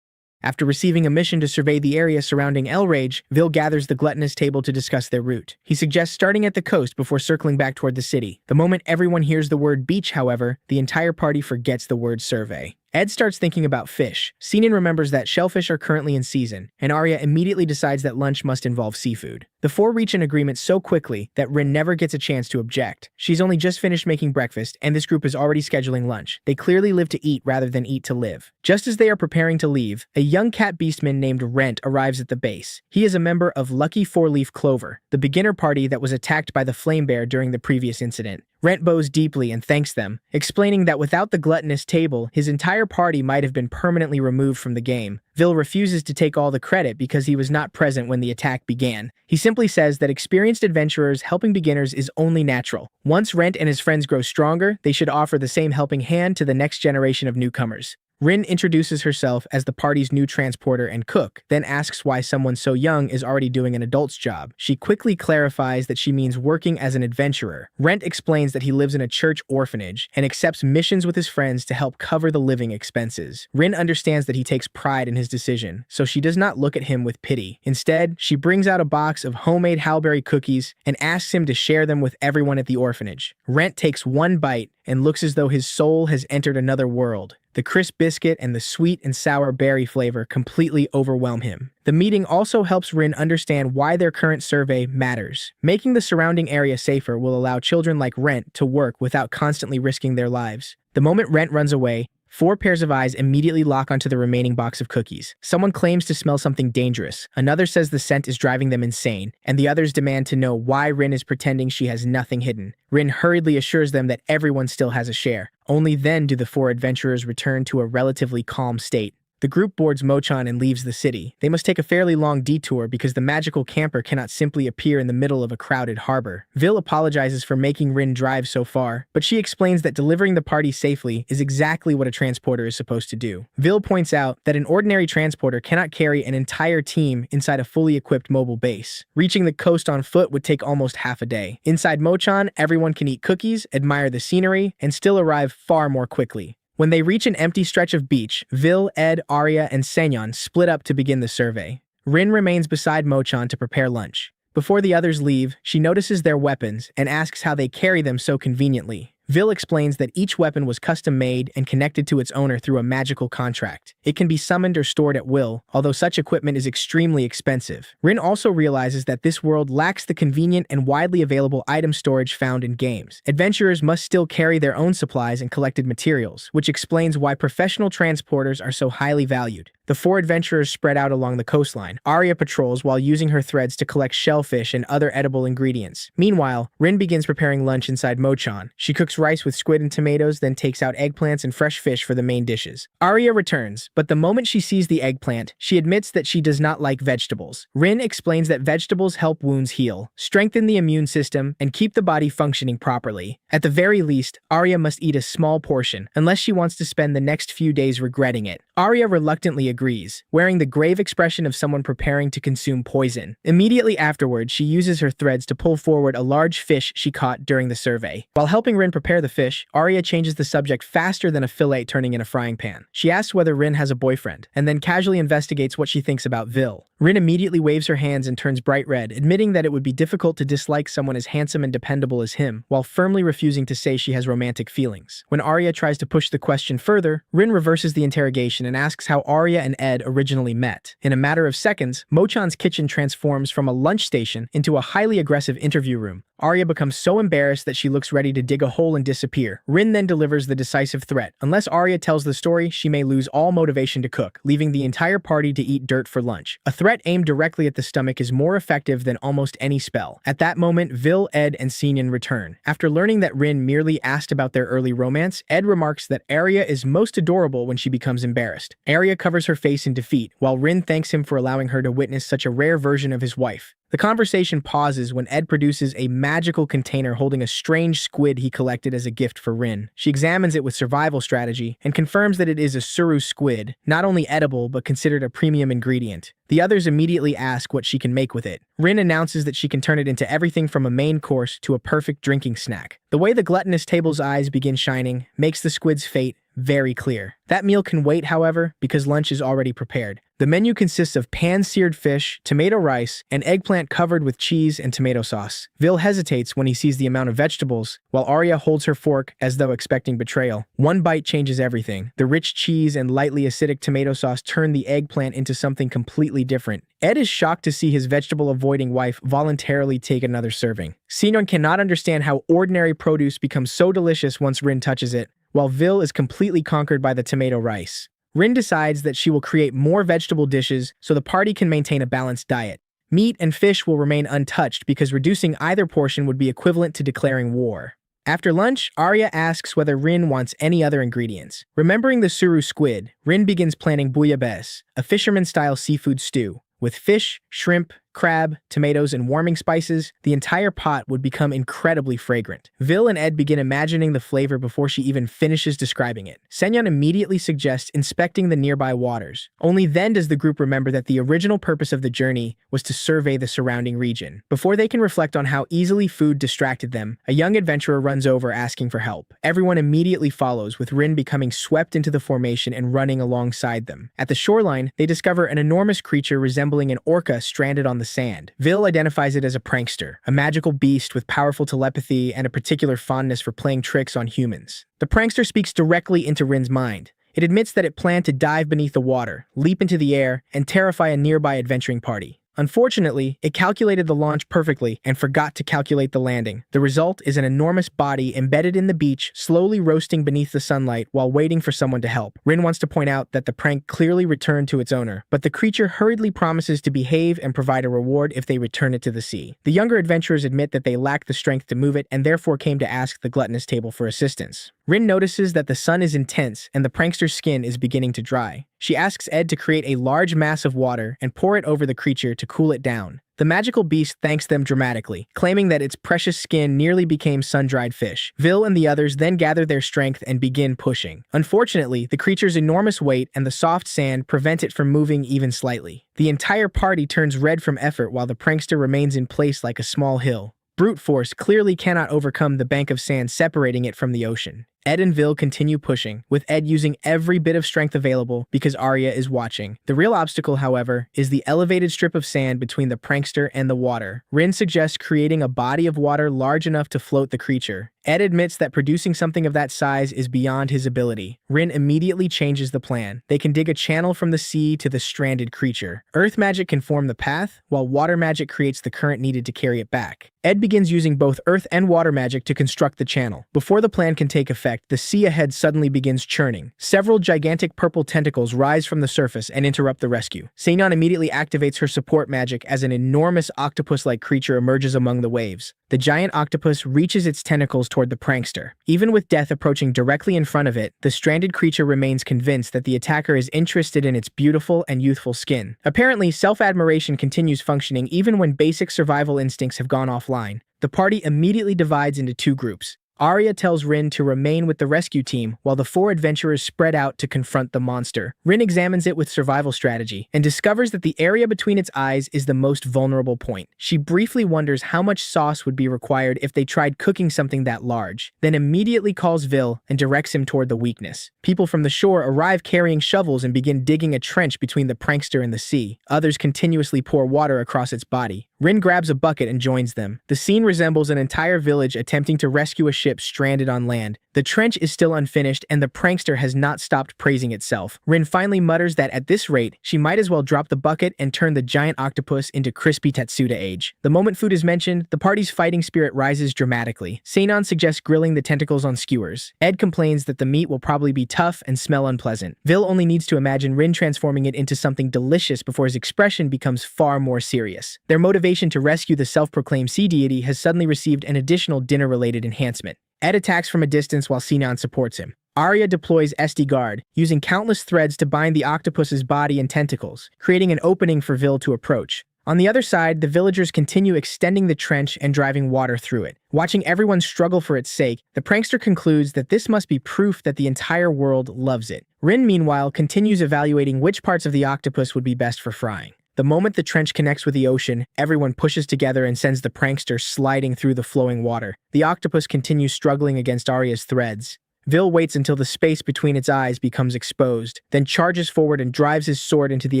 After receiving a mission to survey the area surrounding Elrage, Vil gathers the gluttonous table to discuss their route. He suggests starting at the coast before circling back toward the city. The moment everyone hears the word beach, however, the entire party forgets the word survey. Ed starts thinking about fish. Sinon remembers that shellfish are currently in season, and Arya immediately decides that lunch must involve seafood. The 4 reach an agreement so quickly that Rin never gets a chance to object. She's only just finished making breakfast, and this group is already scheduling lunch. They clearly live to eat rather than eat to live. Just as they are preparing to leave, a young cat beastman named Rent arrives at the base. He is a member of Lucky 4-Leaf Clover, the beginner party that was attacked by the Flame Bear during the previous incident. Rent bows deeply and thanks them, explaining that without the gluttonous table, his entire party might have been permanently removed from the game. Vil refuses to take all the credit because he was not present when the attack began. He simply says that experienced adventurers helping beginners is only natural. Once Rent and his friends grow stronger, they should offer the same helping hand to the next generation of newcomers. Rin introduces herself as the party's new transporter and cook, then asks why someone so young is already doing an adult's job. She quickly clarifies that she means working as an adventurer. Rent explains that he lives in a church orphanage and accepts missions with his friends to help cover the living expenses. Rin understands that he takes pride in his decision, so she does not look at him with pity. Instead, she brings out a box of homemade Halberry cookies and asks him to share them with everyone at the orphanage. Rent takes 1 bite and looks as though his soul has entered another world. The crisp biscuit and the sweet and sour berry flavor completely overwhelm him. The meeting also helps Rin understand why their current survey matters. Making the surrounding area safer will allow children like Rent to work without constantly risking their lives. The moment Rent runs away, 4 pairs of eyes immediately lock onto the remaining box of cookies. Someone claims to smell something dangerous, another says the scent is driving them insane, and the others demand to know why Rin is pretending she has nothing hidden. Rin hurriedly assures them that everyone still has a share. Only then do the 4 adventurers return to a relatively calm state. the group boards Mochan and leaves the city. They must take a fairly long detour because the magical camper cannot simply appear in the middle of a crowded harbor. Vil apologizes for making Rin drive so far, but she explains that delivering the party safely is exactly what a transporter is supposed to do. Vil points out that an ordinary transporter cannot carry an entire team inside a fully equipped mobile base. Reaching the coast on foot would take almost half a day. Inside Mochan, everyone can eat cookies, admire the scenery, and still arrive far more quickly. When they reach an empty stretch of beach, Vil, Ed, Arya, and Senyon split up to begin the survey. Rin remains beside Mochan to prepare lunch. Before the others leave, she notices their weapons and asks how they carry them so conveniently. Vil explains that each weapon was custom-made and connected to its owner through a magical contract. It can be summoned or stored at will, although such equipment is extremely expensive. Rin also realizes that this world lacks the convenient and widely available item storage found in games. Adventurers must still carry their own supplies and collected materials, which explains why professional transporters are so highly valued. The four adventurers spread out along the coastline. Arya patrols while using her threads to collect shellfish and other edible ingredients. Meanwhile, Rin begins preparing lunch inside Mochan. She cooks rice with squid and tomatoes, then takes out eggplants and fresh fish for the main dishes. Arya returns, but the moment she sees the eggplant, she admits that she does not like vegetables. Rin explains that vegetables help wounds heal, strengthen the immune system, and keep the body functioning properly. At the very least, Arya must eat a small portion, unless she wants to spend the next few days regretting it. Arya reluctantly agrees, wearing the grave expression of someone preparing to consume poison. Immediately afterwards, she uses her threads to pull forward a large fish she caught during the survey. While helping Rin prepare the fish, Arya changes the subject faster than a fillet turning in a frying pan. She asks whether Rin has a boyfriend, and then casually investigates what she thinks about Vil. Rin immediately waves her hands and turns bright red, admitting that it would be difficult to dislike someone as handsome and dependable as him, while firmly refusing to say she has romantic feelings. When Arya tries to push the question further, Rin reverses the interrogation and asks how Arya and Ed originally met. In a matter of seconds, Mochan's kitchen transforms from a lunch station into a highly aggressive interview room. Arya becomes so embarrassed that she looks ready to dig a hole and disappear. Rin then delivers the decisive threat. Unless Arya tells the story, she may lose all motivation to cook, leaving the entire party to eat dirt for lunch. A threat aimed directly at the stomach is more effective than almost any spell. At that moment, Vil, Ed, and Senyon return. After learning that Rin merely asked about their early romance, Ed remarks that Arya is most adorable when she becomes embarrassed. Arya covers her face in defeat, while Rin thanks him for allowing her to witness such a rare version of his wife. The conversation pauses when Ed produces a magical container holding a strange squid he collected as a gift for Rin. She examines it with survival strategy and confirms that it is a suru squid, not only edible but considered a premium ingredient. The others immediately ask what she can make with it. Rin announces that she can turn it into everything from a main course to a perfect drinking snack. The way the gluttonous table's eyes begin shining makes the squid's fate very clear. That meal can wait, however, because lunch is already prepared. The menu consists of pan-seared fish, tomato rice, and eggplant covered with cheese and tomato sauce. Vil hesitates when he sees the amount of vegetables, while Arya holds her fork as though expecting betrayal. One bite changes everything. The rich cheese and lightly acidic tomato sauce turn the eggplant into something completely different. Ed is shocked to see his vegetable-avoiding wife voluntarily take another serving. Senyon cannot understand how ordinary produce becomes so delicious once Rin touches it, while Vil is completely conquered by the tomato rice. Rin decides that she will create more vegetable dishes so the party can maintain a balanced diet. Meat and fish will remain untouched because reducing either portion would be equivalent to declaring war. After lunch, Arya asks whether Rin wants any other ingredients. Remembering the suru squid, Rin begins planning bouillabaisse, a fisherman-style seafood stew. With fish, shrimp, crab, tomatoes, and warming spices, the entire pot would become incredibly fragrant. Vil and Ed begin imagining the flavor before she even finishes describing it. Senyon immediately suggests inspecting the nearby waters. Only then does the group remember that the original purpose of the journey was to survey the surrounding region. Before they can reflect on how easily food distracted them, a young adventurer runs over asking for help. Everyone immediately follows, with Rin becoming swept into the formation and running alongside them. At the shoreline, they discover an enormous creature resembling an orca stranded on the sand. Vil identifies it as a prankster, a magical beast with powerful telepathy and a particular fondness for playing tricks on humans. The prankster speaks directly into Rin's mind. It admits that it planned to dive beneath the water, leap into the air, and terrify a nearby adventuring party. Unfortunately, it calculated the launch perfectly and forgot to calculate the landing. The result is an enormous body embedded in the beach, slowly roasting beneath the sunlight while waiting for someone to help. Rin wants to point out that the prank clearly returned to its owner, but the creature hurriedly promises to behave and provide a reward if they return it to the sea. The younger adventurers admit that they lack the strength to move it and therefore came to ask the gluttonous table for assistance. Rin notices that the sun is intense and the prankster's skin is beginning to dry. She asks Ed to create a large mass of water and pour it over the creature to cool it down. The magical beast thanks them dramatically, claiming that its precious skin nearly became sun-dried fish. Vil and the others then gather their strength and begin pushing. Unfortunately, the creature's enormous weight and the soft sand prevent it from moving even slightly. The entire party turns red from effort while the prankster remains in place like a small hill. Brute force clearly cannot overcome the bank of sand separating it from the ocean. Ed and Vil continue pushing, with Ed using every bit of strength available because Arya is watching. The real obstacle, however, is the elevated strip of sand between the prankster and the water. Rin suggests creating a body of water large enough to float the creature. Ed admits that producing something of that size is beyond his ability. Rin immediately changes the plan. They can dig a channel from the sea to the stranded creature. Earth magic can form the path, while water magic creates the current needed to carry it back. Ed begins using both earth and water magic to construct the channel. Before the plan can take effect, the sea ahead suddenly begins churning. Several gigantic purple tentacles rise from the surface and interrupt the rescue. Seonyeon immediately activates her support magic as an enormous octopus-like creature emerges among the waves. The giant octopus reaches its tentacles toward the prankster. Even with death approaching directly in front of it, the stranded creature remains convinced that the attacker is interested in its beautiful and youthful skin. Apparently, self-admiration continues functioning even when basic survival instincts have gone offline. The party immediately divides into two groups. Arya tells Rin to remain with the rescue team while the four adventurers spread out to confront the monster. Rin examines it with survival strategy and discovers that the area between its eyes is the most vulnerable point. She briefly wonders how much sauce would be required if they tried cooking something that large, then immediately calls Vil and directs him toward the weakness. People from the shore arrive carrying shovels and begin digging a trench between the prankster and the sea. Others continuously pour water across its body. Rin grabs a bucket and joins them. The scene resembles an entire village attempting to rescue a ship stranded on land. The trench is still unfinished and the prankster has not stopped praising itself. Rin finally mutters that at this rate, she might as well drop the bucket and turn the giant octopus into crispy Tatsuda age. The moment food is mentioned, the party's fighting spirit rises dramatically. Seonyeon suggests grilling the tentacles on skewers. Ed complains that the meat will probably be tough and smell unpleasant. Vil only needs to imagine Rin transforming it into something delicious before his expression becomes far more serious. Their motivation to rescue the self-proclaimed sea deity has suddenly received an additional dinner-related enhancement. Ed attacks from a distance while Seonyeon supports him. Arya deploys SD Guard, using countless threads to bind the octopus's body and tentacles, creating an opening for Vil to approach. On the other side, the villagers continue extending the trench and driving water through it. Watching everyone struggle for its sake, the prankster concludes that this must be proof that the entire world loves it. Rin, meanwhile, continues evaluating which parts of the octopus would be best for frying. The moment the trench connects with the ocean, everyone pushes together and sends the prankster sliding through the flowing water. The octopus continues struggling against Arya's threads. Vil waits until the space between its eyes becomes exposed, then charges forward and drives his sword into the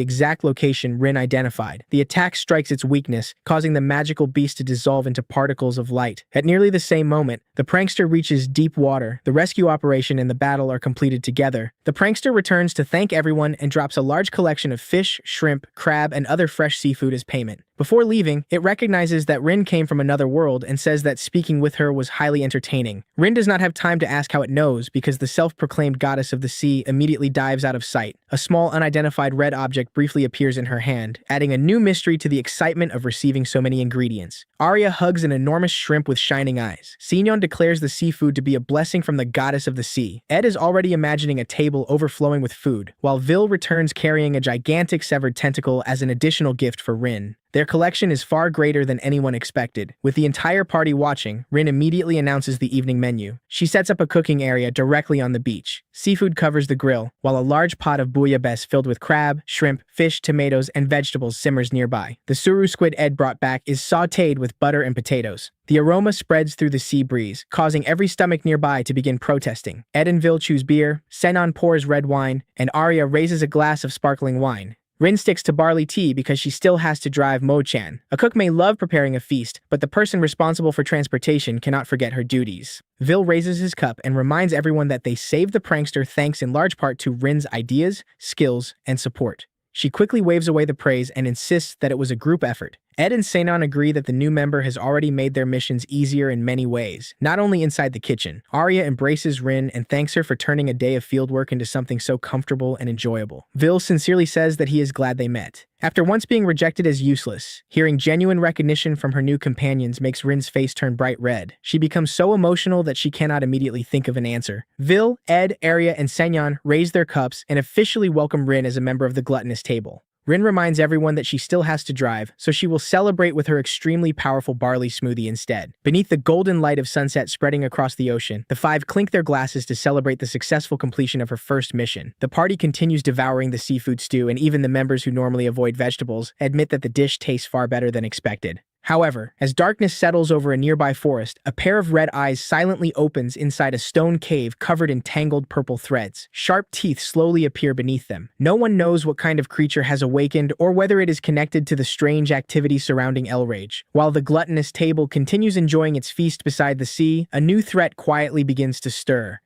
exact location Rin identified. The attack strikes its weakness, causing the magical beast to dissolve into particles of light. At nearly the same moment, the prankster reaches deep water. The rescue operation and the battle are completed together. The prankster returns to thank everyone and drops a large collection of fish, shrimp, crab, and other fresh seafood as payment. Before leaving, it recognizes that Rin came from another world and says that speaking with her was highly entertaining. Rin does not have time to ask how it knows because the self-proclaimed goddess of the sea immediately dives out of sight. A small unidentified red object briefly appears in her hand, adding a new mystery to the excitement of receiving so many ingredients. Arya hugs an enormous shrimp with shining eyes. Seonyeon declares the seafood to be a blessing from the goddess of the sea. Ed is already imagining a table overflowing with food, while Vil returns carrying a gigantic severed tentacle as an additional gift for Rin. Their collection is far greater than anyone expected. With the entire party watching, Rin immediately announces the evening menu. She sets up a cooking area directly on the beach. Seafood covers the grill, while a large pot of bouillabaisse filled with crab, shrimp, fish, tomatoes, and vegetables simmers nearby. The suru squid Ed brought back is sautéed with butter and potatoes. The aroma spreads through the sea breeze, causing every stomach nearby to begin protesting. Ed and Vil choose beer, Seonyeon pours red wine, and Arya raises a glass of sparkling wine. Rin sticks to barley tea because she still has to drive Mo-chan. A cook may love preparing a feast, but the person responsible for transportation cannot forget her duties. Vil raises his cup and reminds everyone that they saved the prankster thanks in large part to Rin's ideas, skills, and support. She quickly waves away the praise and insists that it was a group effort. Ed and Seinon agree that the new member has already made their missions easier in many ways, not only inside the kitchen. Arya embraces Rin and thanks her for turning a day of fieldwork into something so comfortable and enjoyable. Vil sincerely says that he is glad they met. After once being rejected as useless, hearing genuine recognition from her new companions makes Rin's face turn bright red. She becomes so emotional that she cannot immediately think of an answer. Vil, Ed, Arya, and Seinon raise their cups and officially welcome Rin as a member of the gluttonous table. Rin reminds everyone that she still has to drive, so she will celebrate with her extremely powerful barley smoothie instead. Beneath the golden light of sunset spreading across the ocean, the five clink their glasses to celebrate the successful completion of her first mission. The party continues devouring the seafood stew, and even the members who normally avoid vegetables admit that the dish tastes far better than expected. However, as darkness settles over a nearby forest, a pair of red eyes silently opens inside a stone cave covered in tangled purple threads. Sharp teeth slowly appear beneath them. No one knows what kind of creature has awakened or whether it is connected to the strange activity surrounding Elrage. While the gluttonous table continues enjoying its feast beside the sea, a new threat quietly begins to stir.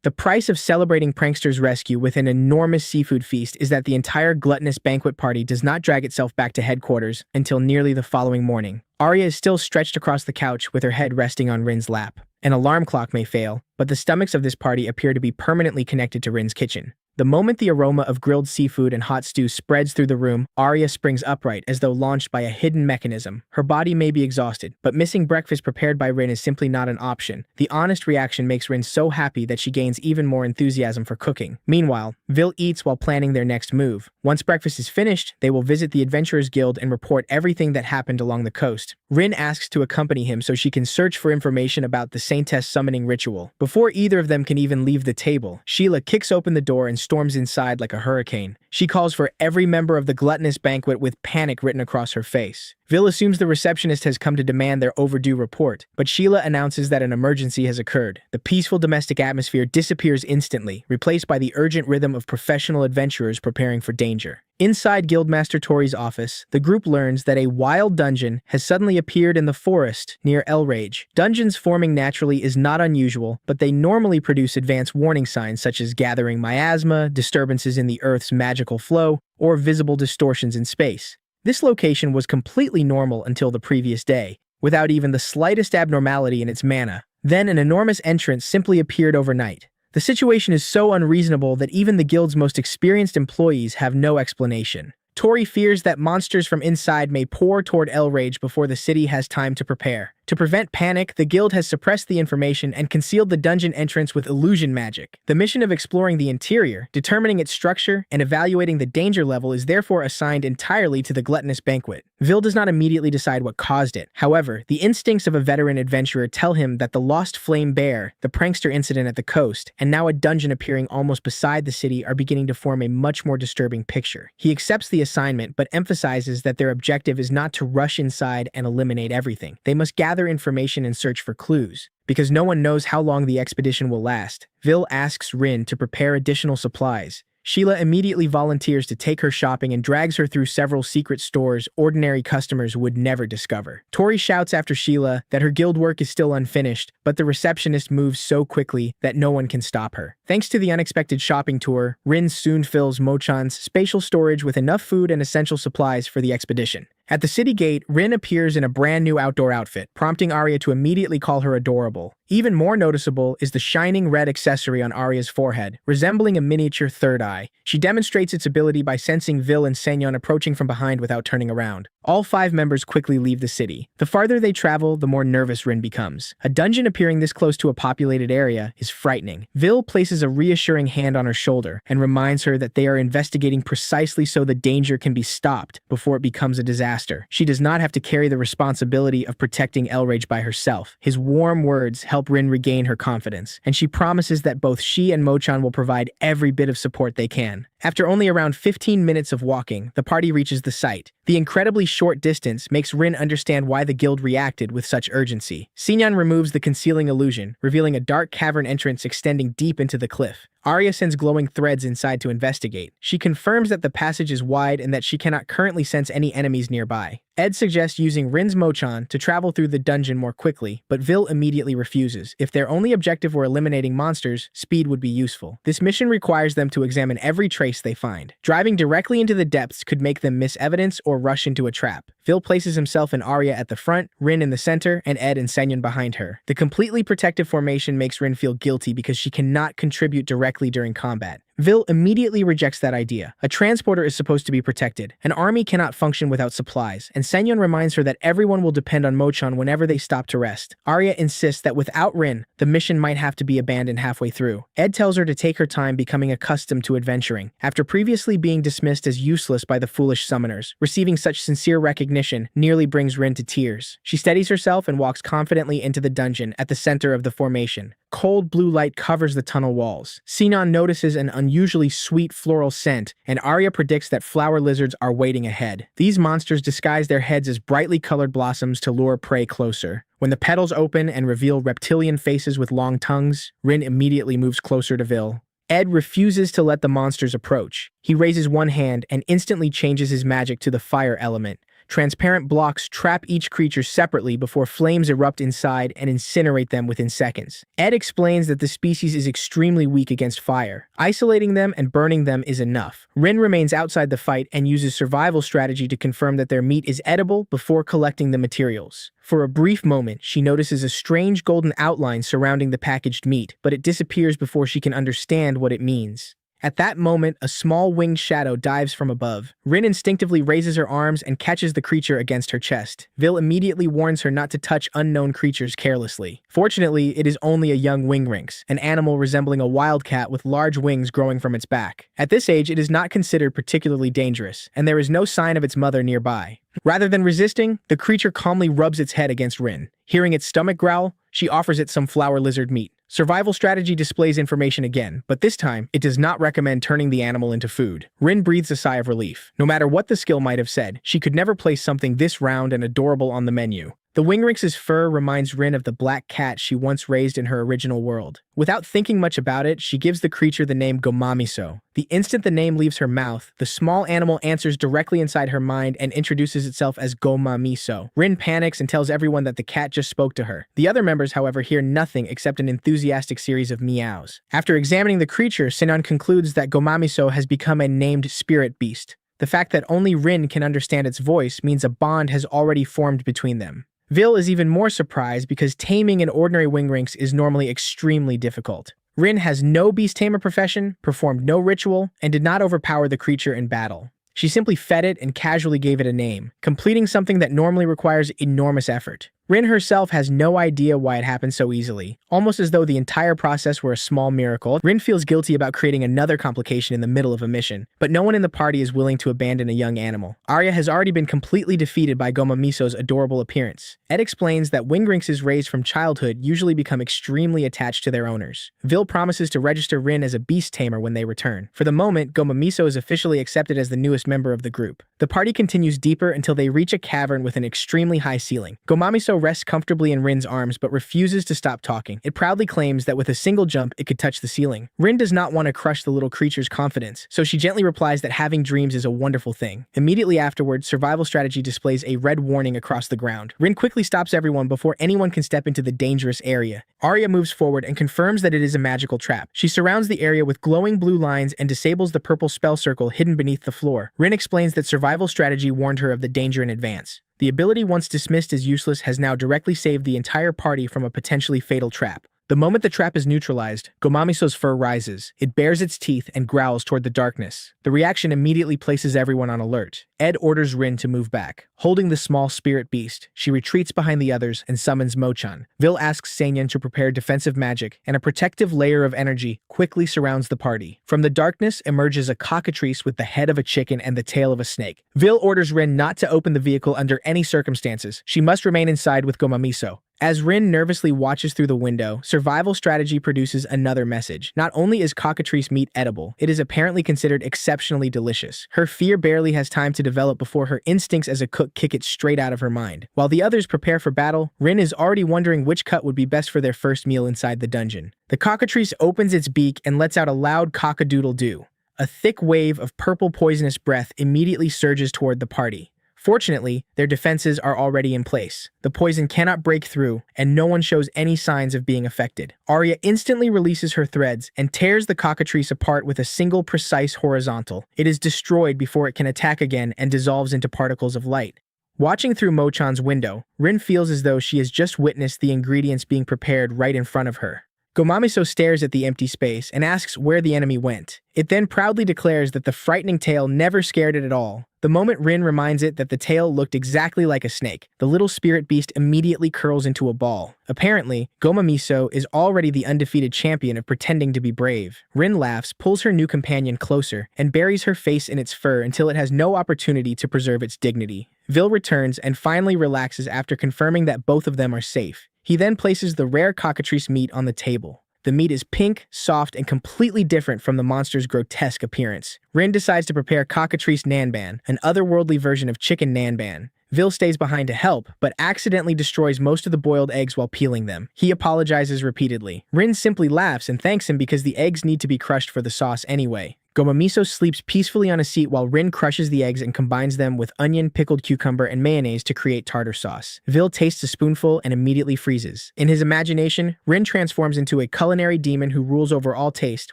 The price of celebrating Prankster's rescue with an enormous seafood feast is that the entire gluttonous banquet party does not drag itself back to headquarters until nearly the following morning. Arya is still stretched across the couch with her head resting on Rin's lap. An alarm clock may fail, but the stomachs of this party appear to be permanently connected to Rin's kitchen. The moment the aroma of grilled seafood and hot stew spreads through the room, Arya springs upright as though launched by a hidden mechanism. Her body may be exhausted, but missing breakfast prepared by Rin is simply not an option. The honest reaction makes Rin so happy that she gains even more enthusiasm for cooking. Meanwhile, Vil eats while planning their next move. Once breakfast is finished, they will visit the Adventurers Guild and report everything that happened along the coast. Rin asks to accompany him so she can search for information about the Saintess summoning ritual. Before either of them can even leave the table, Sheila kicks open the door and storms inside like a hurricane. She calls for every member of the gluttonous banquet with panic written across her face. Vil assumes the receptionist has come to demand their overdue report, but Sheila announces that an emergency has occurred. The peaceful domestic atmosphere disappears instantly, replaced by the urgent rhythm of professional adventurers preparing for danger. Inside Guildmaster Tori's office, the group learns that a wild dungeon has suddenly appeared in the forest near Elrage. Dungeons forming naturally is not unusual, but they normally produce advanced warning signs such as gathering miasma, disturbances in the Earth's magical flow, or visible distortions in space. This location was completely normal until the previous day, without even the slightest abnormality in its mana. Then an enormous entrance simply appeared overnight. The situation is so unreasonable that even the guild's most experienced employees have no explanation. Tori fears that monsters from inside may pour toward Elrage before the city has time to prepare. To prevent panic, the guild has suppressed the information and concealed the dungeon entrance with illusion magic. The mission of exploring the interior, determining its structure, and evaluating the danger level is therefore assigned entirely to the gluttonous banquet. Vil does not immediately decide what caused it. However, the instincts of a veteran adventurer tell him that the lost flame bear, the prankster incident at the coast, and now a dungeon appearing almost beside the city are beginning to form a much more disturbing picture. He accepts the assignment, but emphasizes that their objective is not to rush inside and eliminate everything. They must gather information and search for clues. Because no one knows how long the expedition will last, Vil asks Rin to prepare additional supplies. Sheila immediately volunteers to take her shopping and drags her through several secret stores ordinary customers would never discover. Tori shouts after Sheila that her guild work is still unfinished, but the receptionist moves so quickly that no one can stop her. Thanks to the unexpected shopping tour, Rin soon fills Mochan's spatial storage with enough food and essential supplies for the expedition. At the city gate, Rin appears in a brand new outdoor outfit, prompting Arya to immediately call her adorable. Even more noticeable is the shining red accessory on Arya's forehead, resembling a miniature third eye. She demonstrates its ability by sensing Vil and Seinon approaching from behind without turning around. All five members quickly leave the city. The farther they travel, the more nervous Rin becomes. A dungeon appearing this close to a populated area is frightening. Vil places a reassuring hand on her shoulder and reminds her that they are investigating precisely so the danger can be stopped before it becomes a disaster. She does not have to carry the responsibility of protecting Elrage by herself. His warm words help Rin regain her confidence, and she promises that both she and Mochan will provide every bit of support they can. After only around 15 minutes of walking, the party reaches the site. The incredibly short distance makes Rin understand why the guild reacted with such urgency. Seinon removes the concealing illusion, revealing a dark cavern entrance extending deep into the cliff. Arya sends glowing threads inside to investigate. She confirms that the passage is wide and that she cannot currently sense any enemies nearby. Ed suggests using Rin's Mochan to travel through the dungeon more quickly, but Vil immediately refuses. If their only objective were eliminating monsters, speed would be useful. This mission requires them to examine every trace they find. Driving directly into the depths could make them miss evidence or rush into a trap. Vil places himself and Arya at the front, Rin in the center, and Ed and Senyon behind her. The completely protective formation makes Rin feel guilty because she cannot contribute directly during combat. Vil immediately rejects that idea. A transporter is supposed to be protected. An army cannot function without supplies, and Senyon reminds her that everyone will depend on Mochan whenever they stop to rest. Arya insists that without Rin, the mission might have to be abandoned halfway through. Ed tells her to take her time becoming accustomed to adventuring. After previously being dismissed as useless by the foolish summoners, receiving such sincere recognition nearly brings Rin to tears. She steadies herself and walks confidently into the dungeon at the center of the formation. Cold blue light covers the tunnel walls. Sinon notices an unusually sweet floral scent, and Arya predicts that flower lizards are waiting ahead. These monsters disguise their heads as brightly colored blossoms to lure prey closer. When the petals open and reveal reptilian faces with long tongues, Rin immediately moves closer to Vil. Ed refuses to let the monsters approach. He raises one hand and instantly changes his magic to the fire element. Transparent blocks trap each creature separately before flames erupt inside and incinerate them within seconds. Ed explains that the species is extremely weak against fire. Isolating them and burning them is enough. Rin remains outside the fight and uses survival strategy to confirm that their meat is edible before collecting the materials. For a brief moment, she notices a strange golden outline surrounding the packaged meat, but it disappears before she can understand what it means. At that moment, a small winged shadow dives from above. Rin instinctively raises her arms and catches the creature against her chest. Vil immediately warns her not to touch unknown creatures carelessly. Fortunately, it is only a young wingrynx, an animal resembling a wildcat with large wings growing from its back. At this age, it is not considered particularly dangerous, and there is no sign of its mother nearby. Rather than resisting, the creature calmly rubs its head against Rin. Hearing its stomach growl, she offers it some flower lizard meat. Survival strategy displays information again, but this time, it does not recommend turning the animal into food. Rin breathes a sigh of relief. No matter what the skill might have said, she could never place something this round and adorable on the menu. The wingrynx's fur reminds Rin of the black cat she once raised in her original world. Without thinking much about it, she gives the creature the name Gomamiso. The instant the name leaves her mouth, the small animal answers directly inside her mind and introduces itself as Gomamiso. Rin panics and tells everyone that the cat just spoke to her. The other members, however, hear nothing except an enthusiastic series of meows. After examining the creature, Sinon concludes that Gomamiso has become a named spirit beast. The fact that only Rin can understand its voice means a bond has already formed between them. Vil is even more surprised because taming an ordinary wingrynx is normally extremely difficult. Rin has no beast tamer profession, performed no ritual, and did not overpower the creature in battle. She simply fed it and casually gave it a name, completing something that normally requires enormous effort. Rin herself has no idea why it happened so easily, almost as though the entire process were a small miracle. Rin feels guilty about creating another complication in the middle of a mission, but no one in the party is willing to abandon a young animal. Arya has already been completely defeated by Gomamiso's adorable appearance. Ed explains that wingrynxes raised from childhood usually become extremely attached to their owners. Vil promises to register Rin as a beast tamer when they return. For the moment, Gomamiso is officially accepted as the newest member of the group. The party continues deeper until they reach a cavern with an extremely high ceiling. Gomamiso rests comfortably in Rin's arms but refuses to stop talking. It proudly claims that with a single jump, it could touch the ceiling. Rin does not want to crush the little creature's confidence, so she gently replies that having dreams is a wonderful thing. Immediately afterwards, survival strategy displays a red warning across the ground. Rin quickly stops everyone before anyone can step into the dangerous area. Arya moves forward and confirms that it is a magical trap. She surrounds the area with glowing blue lines and disables the purple spell circle hidden beneath the floor. Rin explains that survival strategy warned her of the danger in advance. The ability once dismissed as useless has now directly saved the entire party from a potentially fatal trap. The moment the trap is neutralized, Gomamiso's fur rises. It bares its teeth and growls toward the darkness. The reaction immediately places everyone on alert. Ed orders Rin to move back. Holding the small spirit beast, she retreats behind the others and summons Mochan. Vil asks Senyon to prepare defensive magic, and a protective layer of energy quickly surrounds the party. From the darkness emerges a cockatrice with the head of a chicken and the tail of a snake. Vil orders Rin not to open the vehicle under any circumstances. She must remain inside with Gomamiso. As Rin nervously watches through the window, survival strategy produces another message. Not only is cockatrice meat edible, it is apparently considered exceptionally delicious. Her fear barely has time to develop before her instincts as a cook kick it straight out of her mind. While the others prepare for battle, Rin is already wondering which cut would be best for their first meal inside the dungeon. The cockatrice opens its beak and lets out a loud cock-a-doodle-doo. A thick wave of purple poisonous breath immediately surges toward the party. Fortunately, their defenses are already in place. The poison cannot break through, and no one shows any signs of being affected. Arya instantly releases her threads and tears the cockatrice apart with a single precise horizontal. It is destroyed before it can attack again and dissolves into particles of light. Watching through Mo-chan's window, Rin feels as though she has just witnessed the ingredients being prepared right in front of her. Gomamiso stares at the empty space and asks where the enemy went. It then proudly declares that the frightening tail never scared it at all. The moment Rin reminds it that the tail looked exactly like a snake, the little spirit beast immediately curls into a ball. Apparently, Gomamiso is already the undefeated champion of pretending to be brave. Rin laughs, pulls her new companion closer, and buries her face in its fur until it has no opportunity to preserve its dignity. Vil returns and finally relaxes after confirming that both of them are safe. He then places the rare cockatrice meat on the table. The meat is pink, soft, and completely different from the monster's grotesque appearance. Rin decides to prepare cockatrice nanban, an otherworldly version of chicken nanban. Vil stays behind to help, but accidentally destroys most of the boiled eggs while peeling them. He apologizes repeatedly. Rin simply laughs and thanks him because the eggs need to be crushed for the sauce anyway. Gomamiso sleeps peacefully on a seat while Rin crushes the eggs and combines them with onion, pickled cucumber, and mayonnaise to create tartar sauce. Vil tastes a spoonful and immediately freezes. In his imagination, Rin transforms into a culinary demon who rules over all taste,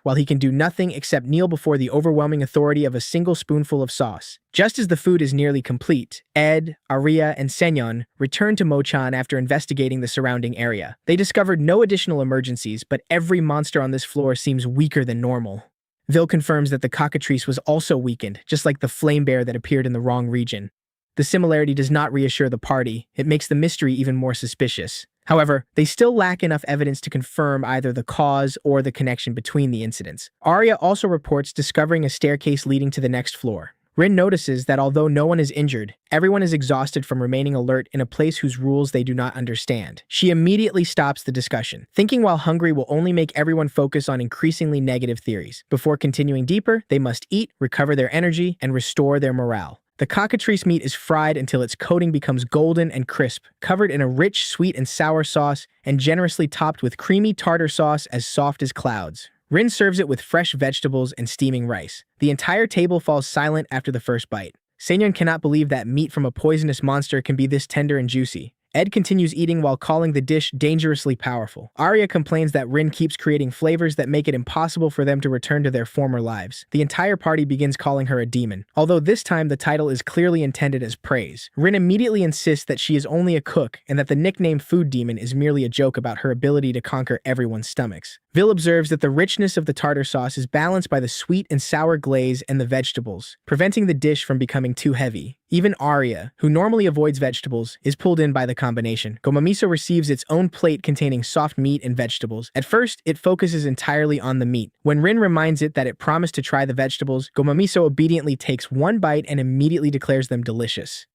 while he can do nothing except kneel before the overwhelming authority of a single spoonful of sauce. Just as the food is nearly complete, Ed, Arya, and Senyon return to Mo-chan after investigating the surrounding area. They discovered no additional emergencies, but every monster on this floor seems weaker than normal. Vil confirms that the cockatrice was also weakened, just like the flame bear that appeared in the wrong region. The similarity does not reassure the party. It makes the mystery even more suspicious. However, they still lack enough evidence to confirm either the cause or the connection between the incidents. Arya also reports discovering a staircase leading to the next floor. Rin notices that although no one is injured, everyone is exhausted from remaining alert in a place whose rules they do not understand. She immediately stops the discussion, thinking while hungry will only make everyone focus on increasingly negative theories. Before continuing deeper, they must eat, recover their energy, and restore their morale. The cockatrice meat is fried until its coating becomes golden and crisp, covered in a rich, sweet and sour sauce, and generously topped with creamy tartar sauce as soft as clouds. Rin serves it with fresh vegetables and steaming rice. The entire table falls silent after the first bite. Senyon cannot believe that meat from a poisonous monster can be this tender and juicy. Ed continues eating while calling the dish dangerously powerful. Arya complains that Rin keeps creating flavors that make it impossible for them to return to their former lives. The entire party begins calling her a demon. Although this time the title is clearly intended as praise. Rin immediately insists that she is only a cook and that the nickname Food Demon is merely a joke about her ability to conquer everyone's stomachs. Vil observes that the richness of the tartar sauce is balanced by the sweet and sour glaze and the vegetables, preventing the dish from becoming too heavy. Even Arya, who normally avoids vegetables, is pulled in by the combination. Gomamiso receives its own plate containing soft meat and vegetables. At first, it focuses entirely on the meat. When Rin reminds it that it promised to try the vegetables, Gomamiso obediently takes one bite and immediately declares them delicious.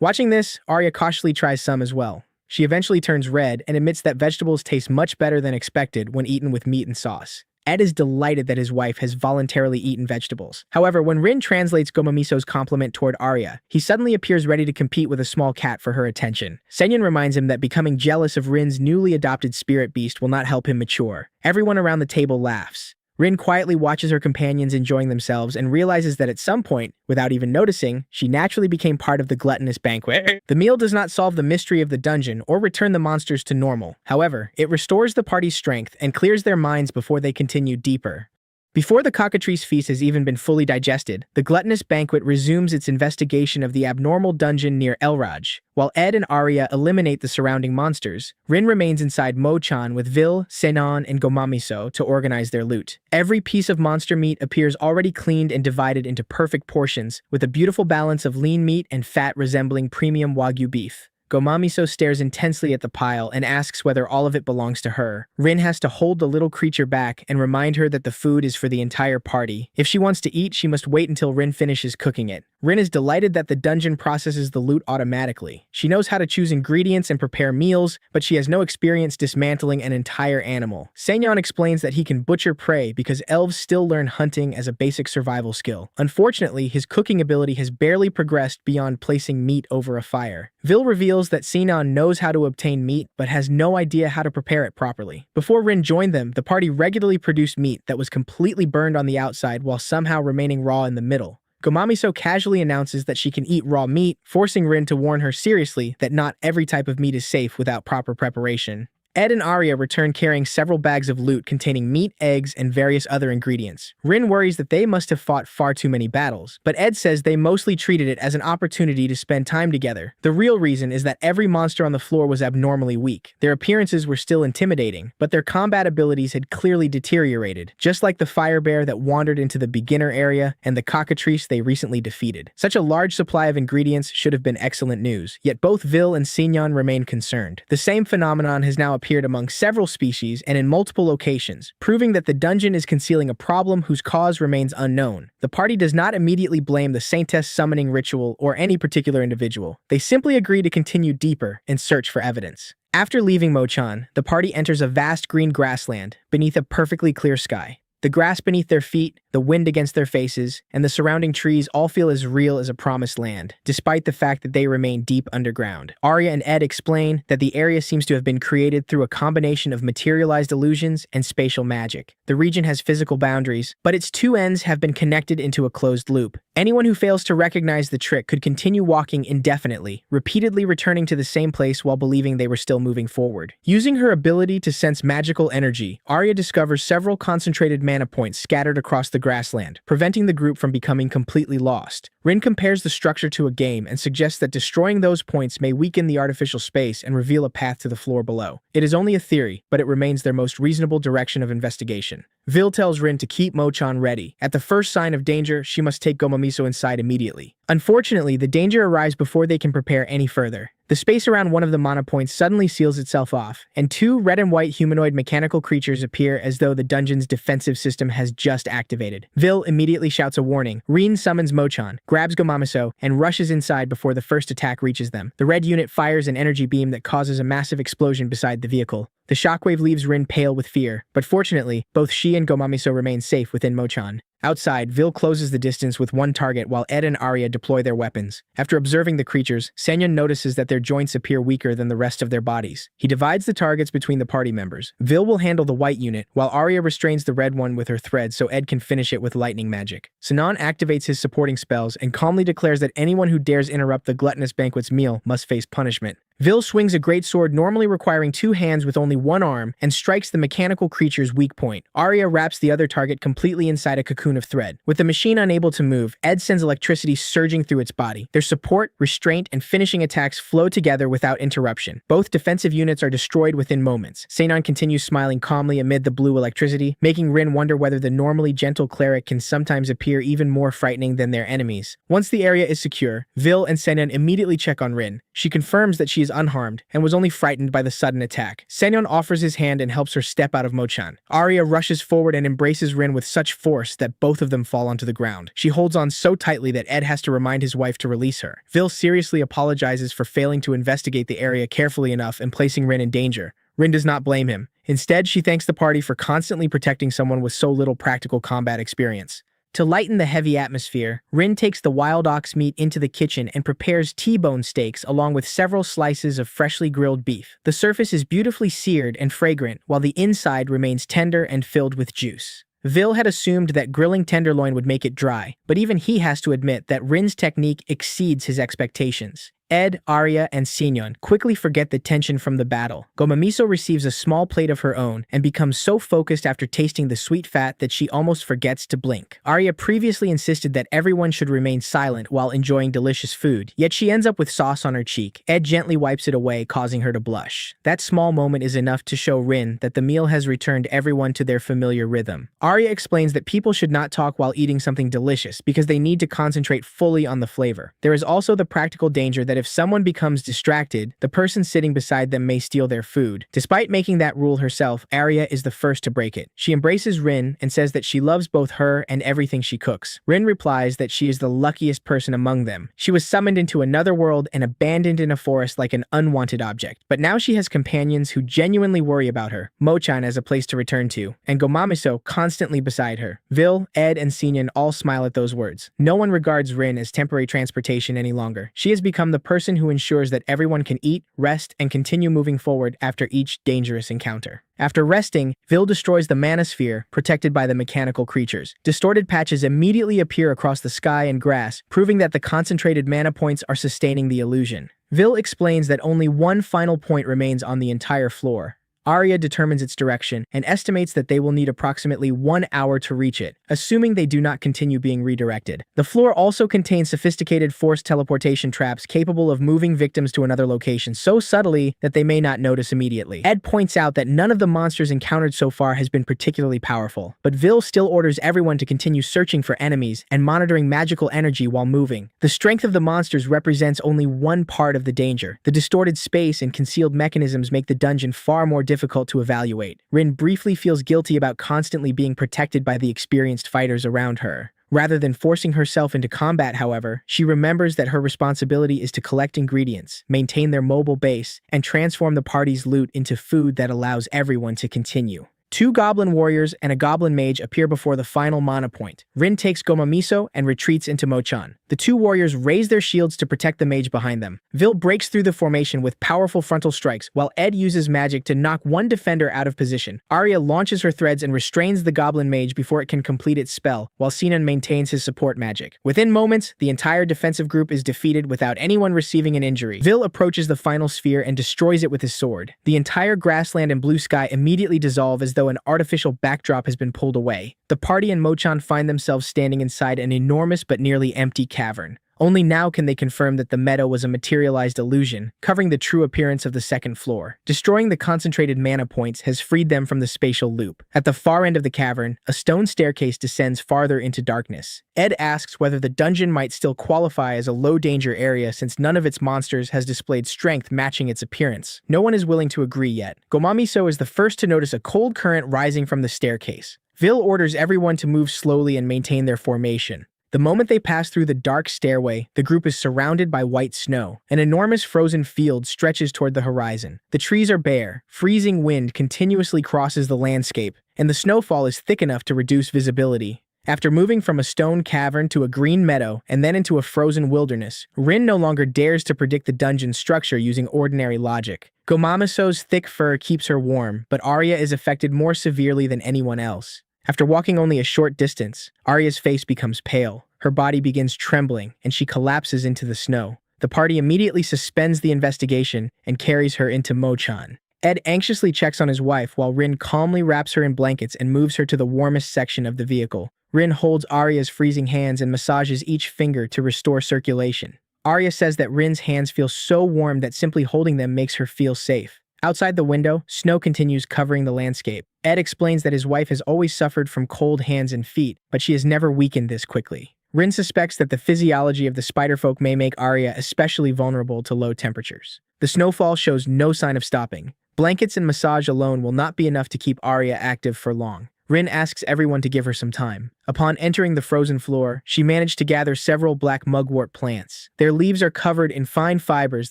Watching this, Arya cautiously tries some as well. She eventually turns red and admits that vegetables taste much better than expected when eaten with meat and sauce. Ed is delighted that his wife has voluntarily eaten vegetables. However, when Rin translates Gomamiso's compliment toward Arya, he suddenly appears ready to compete with a small cat for her attention. Senyon reminds him that becoming jealous of Rin's newly adopted spirit beast will not help him mature. Everyone around the table laughs. Rin quietly watches her companions enjoying themselves and realizes that at some point, without even noticing, she naturally became part of the gluttonous banquet. The meal does not solve the mystery of the dungeon or return the monsters to normal. However, it restores the party's strength and clears their minds before they continue deeper. Before the cockatrice feast has even been fully digested, the gluttonous banquet resumes its investigation of the abnormal dungeon near Elraj. While Ed and Arya eliminate the surrounding monsters, Rin remains inside Mo-chan with Vil, Senyon, and Gomamiso to organize their loot. Every piece of monster meat appears already cleaned and divided into perfect portions, with a beautiful balance of lean meat and fat resembling premium Wagyu beef. Gomamiso stares intensely at the pile and asks whether all of it belongs to her. Rin has to hold the little creature back and remind her that the food is for the entire party. If she wants to eat, she must wait until Rin finishes cooking it. Rin is delighted that the dungeon processes the loot automatically. She knows how to choose ingredients and prepare meals, but she has no experience dismantling an entire animal. Senyon explains that he can butcher prey because elves still learn hunting as a basic survival skill. Unfortunately, his cooking ability has barely progressed beyond placing meat over a fire. Vil reveals that Senyon knows how to obtain meat, but has no idea how to prepare it properly. Before Rin joined them, the party regularly produced meat that was completely burned on the outside while somehow remaining raw in the middle. Gomamiso casually announces that she can eat raw meat, forcing Rin to warn her seriously that not every type of meat is safe without proper preparation. Ed and Arya return carrying several bags of loot containing meat, eggs, and various other ingredients. Rin worries that they must have fought far too many battles, but Ed says they mostly treated it as an opportunity to spend time together. The real reason is that every monster on the floor was abnormally weak. Their appearances were still intimidating, but their combat abilities had clearly deteriorated, just like the fire bear that wandered into the beginner area and the cockatrice they recently defeated. Such a large supply of ingredients should have been excellent news, yet both Vil and Signon remain concerned. The same phenomenon has now appeared among several species and in multiple locations, proving that the dungeon is concealing a problem whose cause remains unknown. The party does not immediately blame the Saintess summoning ritual or any particular individual. They simply agree to continue deeper and search for evidence. After leaving Mochan, the party enters a vast green grassland beneath a perfectly clear sky. The grass beneath their feet, the wind against their faces, and the surrounding trees all feel as real as a promised land, despite the fact that they remain deep underground. Arya and Ed explain that the area seems to have been created through a combination of materialized illusions and spatial magic. The region has physical boundaries, but its two ends have been connected into a closed loop. Anyone who fails to recognize the trick could continue walking indefinitely, repeatedly returning to the same place while believing they were still moving forward. Using her ability to sense magical energy, Arya discovers several concentrated mana points scattered across the grassland, preventing the group from becoming completely lost. Rin compares the structure to a game and suggests that destroying those points may weaken the artificial space and reveal a path to the floor below. It is only a theory, but it remains their most reasonable direction of investigation. Vil tells Rin to keep Mochan ready. At the first sign of danger, she must take Gomamiso inside immediately. Unfortunately, the danger arrives before they can prepare any further. The space around one of the mana points suddenly seals itself off, and two red and white humanoid mechanical creatures appear as though the dungeon's defensive system has just activated. Vil immediately shouts a warning. Rin summons Mochan, grabs Gomamiso, and rushes inside before the first attack reaches them. The red unit fires an energy beam that causes a massive explosion beside the vehicle. The shockwave leaves Rin pale with fear, but fortunately, both she and Gomamiso remain safe within Mochan. Outside, Vil closes the distance with one target while Ed and Arya deploy their weapons. After observing the creatures, Senyon notices that their joints appear weaker than the rest of their bodies. He divides the targets between the party members. Vil will handle the white unit, while Arya restrains the red one with her thread so Ed can finish it with lightning magic. Sinan activates his supporting spells and calmly declares that anyone who dares interrupt the gluttonous banquet's meal must face punishment. Vil swings a great sword normally requiring two hands with only one arm and strikes the mechanical creature's weak point. Arya wraps the other target completely inside a cocoon of thread. With the machine unable to move, Ed sends electricity surging through its body. Their support, restraint, and finishing attacks flow together without interruption. Both defensive units are destroyed within moments. Seinon continues smiling calmly amid the blue electricity, making Rin wonder whether the normally gentle cleric can sometimes appear even more frightening than their enemies. Once the area is secure, Vil and Seinon immediately check on Rin. She confirms that she is unharmed and was only frightened by the sudden attack. Senyon offers his hand and helps her step out of Mochan. Arya rushes forward and embraces Rin with such force that both of them fall onto the ground. She holds on so tightly that Ed has to remind his wife to release her. Vil seriously apologizes for failing to investigate the area carefully enough and placing Rin in danger. Rin does not blame him. Instead, she thanks the party for constantly protecting someone with so little practical combat experience. To lighten the heavy atmosphere, Rin takes the wild ox meat into the kitchen and prepares T-bone steaks along with several slices of freshly grilled beef. The surface is beautifully seared and fragrant, while the inside remains tender and filled with juice. Vil had assumed that grilling tenderloin would make it dry, but even he has to admit that Rin's technique exceeds his expectations. Ed, Arya, and Senyon quickly forget the tension from the battle. Gomamiso receives a small plate of her own and becomes so focused after tasting the sweet fat that she almost forgets to blink. Arya previously insisted that everyone should remain silent while enjoying delicious food, yet she ends up with sauce on her cheek. Ed gently wipes it away, causing her to blush. That small moment is enough to show Rin that the meal has returned everyone to their familiar rhythm. Arya explains that people should not talk while eating something delicious because they need to concentrate fully on the flavor. There is also the practical danger that if someone becomes distracted, the person sitting beside them may steal their food. Despite making that rule herself, Arya is the first to break it. She embraces Rin and says that she loves both her and everything she cooks. Rin replies that she is the luckiest person among them. She was summoned into another world and abandoned in a forest like an unwanted object. But now she has companions who genuinely worry about her, Mochan as a place to return to, and Gomamiso constantly beside her. Vil, Ed, and Senyon all smile at those words. No one regards Rin as temporary transportation any longer. She has become the person who ensures that everyone can eat, rest, and continue moving forward after each dangerous encounter. After resting, Vil destroys the manosphere, protected by the mechanical creatures. Distorted patches immediately appear across the sky and grass, proving that the concentrated mana points are sustaining the illusion. Vil explains that only one final point remains on the entire floor. Arya determines its direction and estimates that they will need approximately 1 hour to reach it, assuming they do not continue being redirected. The floor also contains sophisticated forced teleportation traps capable of moving victims to another location so subtly that they may not notice immediately. Ed points out that none of the monsters encountered so far has been particularly powerful, but Vil still orders everyone to continue searching for enemies and monitoring magical energy while moving. The strength of the monsters represents only one part of the danger. The distorted space and concealed mechanisms make the dungeon far more difficult to evaluate. Rin briefly feels guilty about constantly being protected by the experienced fighters around her. Rather than forcing herself into combat, however, she remembers that her responsibility is to collect ingredients, maintain their mobile base, and transform the party's loot into food that allows everyone to continue. 2 goblin warriors and a goblin mage appear before the final mana point. Rin takes Gomamiso and retreats into Mochan. The 2 warriors raise their shields to protect the mage behind them. Vil breaks through the formation with powerful frontal strikes, while Ed uses magic to knock one defender out of position. Arya launches her threads and restrains the goblin mage before it can complete its spell, while Sinan maintains his support magic. Within moments, the entire defensive group is defeated without anyone receiving an injury. Vil approaches the final sphere and destroys it with his sword. The entire grassland and blue sky immediately dissolve as though an artificial backdrop has been pulled away. The party and Mochan find themselves standing inside an enormous but nearly empty cavern. Only now can they confirm that the meadow was a materialized illusion, covering the true appearance of the second floor. Destroying the concentrated mana points has freed them from the spatial loop. At the far end of the cavern, a stone staircase descends farther into darkness. Ed asks whether the dungeon might still qualify as a low-danger area since none of its monsters has displayed strength matching its appearance. No one is willing to agree yet. Gomamiso is the first to notice a cold current rising from the staircase. Vil orders everyone to move slowly and maintain their formation. The moment they pass through the dark stairway, the group is surrounded by white snow. An enormous frozen field stretches toward the horizon. The trees are bare, freezing wind continuously crosses the landscape, and the snowfall is thick enough to reduce visibility. After moving from a stone cavern to a green meadow and then into a frozen wilderness, Rin no longer dares to predict the dungeon's structure using ordinary logic. Gomamiso's thick fur keeps her warm, but Arya is affected more severely than anyone else. After walking only a short distance, Arya's face becomes pale. Her body begins trembling, and she collapses into the snow. The party immediately suspends the investigation and carries her into Mochan. Ed anxiously checks on his wife while Rin calmly wraps her in blankets and moves her to the warmest section of the vehicle. Rin holds Arya's freezing hands and massages each finger to restore circulation. Arya says that Rin's hands feel so warm that simply holding them makes her feel safe. Outside the window, snow continues covering the landscape. Ed explains that his wife has always suffered from cold hands and feet, but she has never weakened this quickly. Rin suspects that the physiology of the spiderfolk may make Arya especially vulnerable to low temperatures. The snowfall shows no sign of stopping. Blankets and massage alone will not be enough to keep Arya active for long. Rin asks everyone to give her some time. Upon entering the frozen floor, she managed to gather several black mugwort plants. Their leaves are covered in fine fibers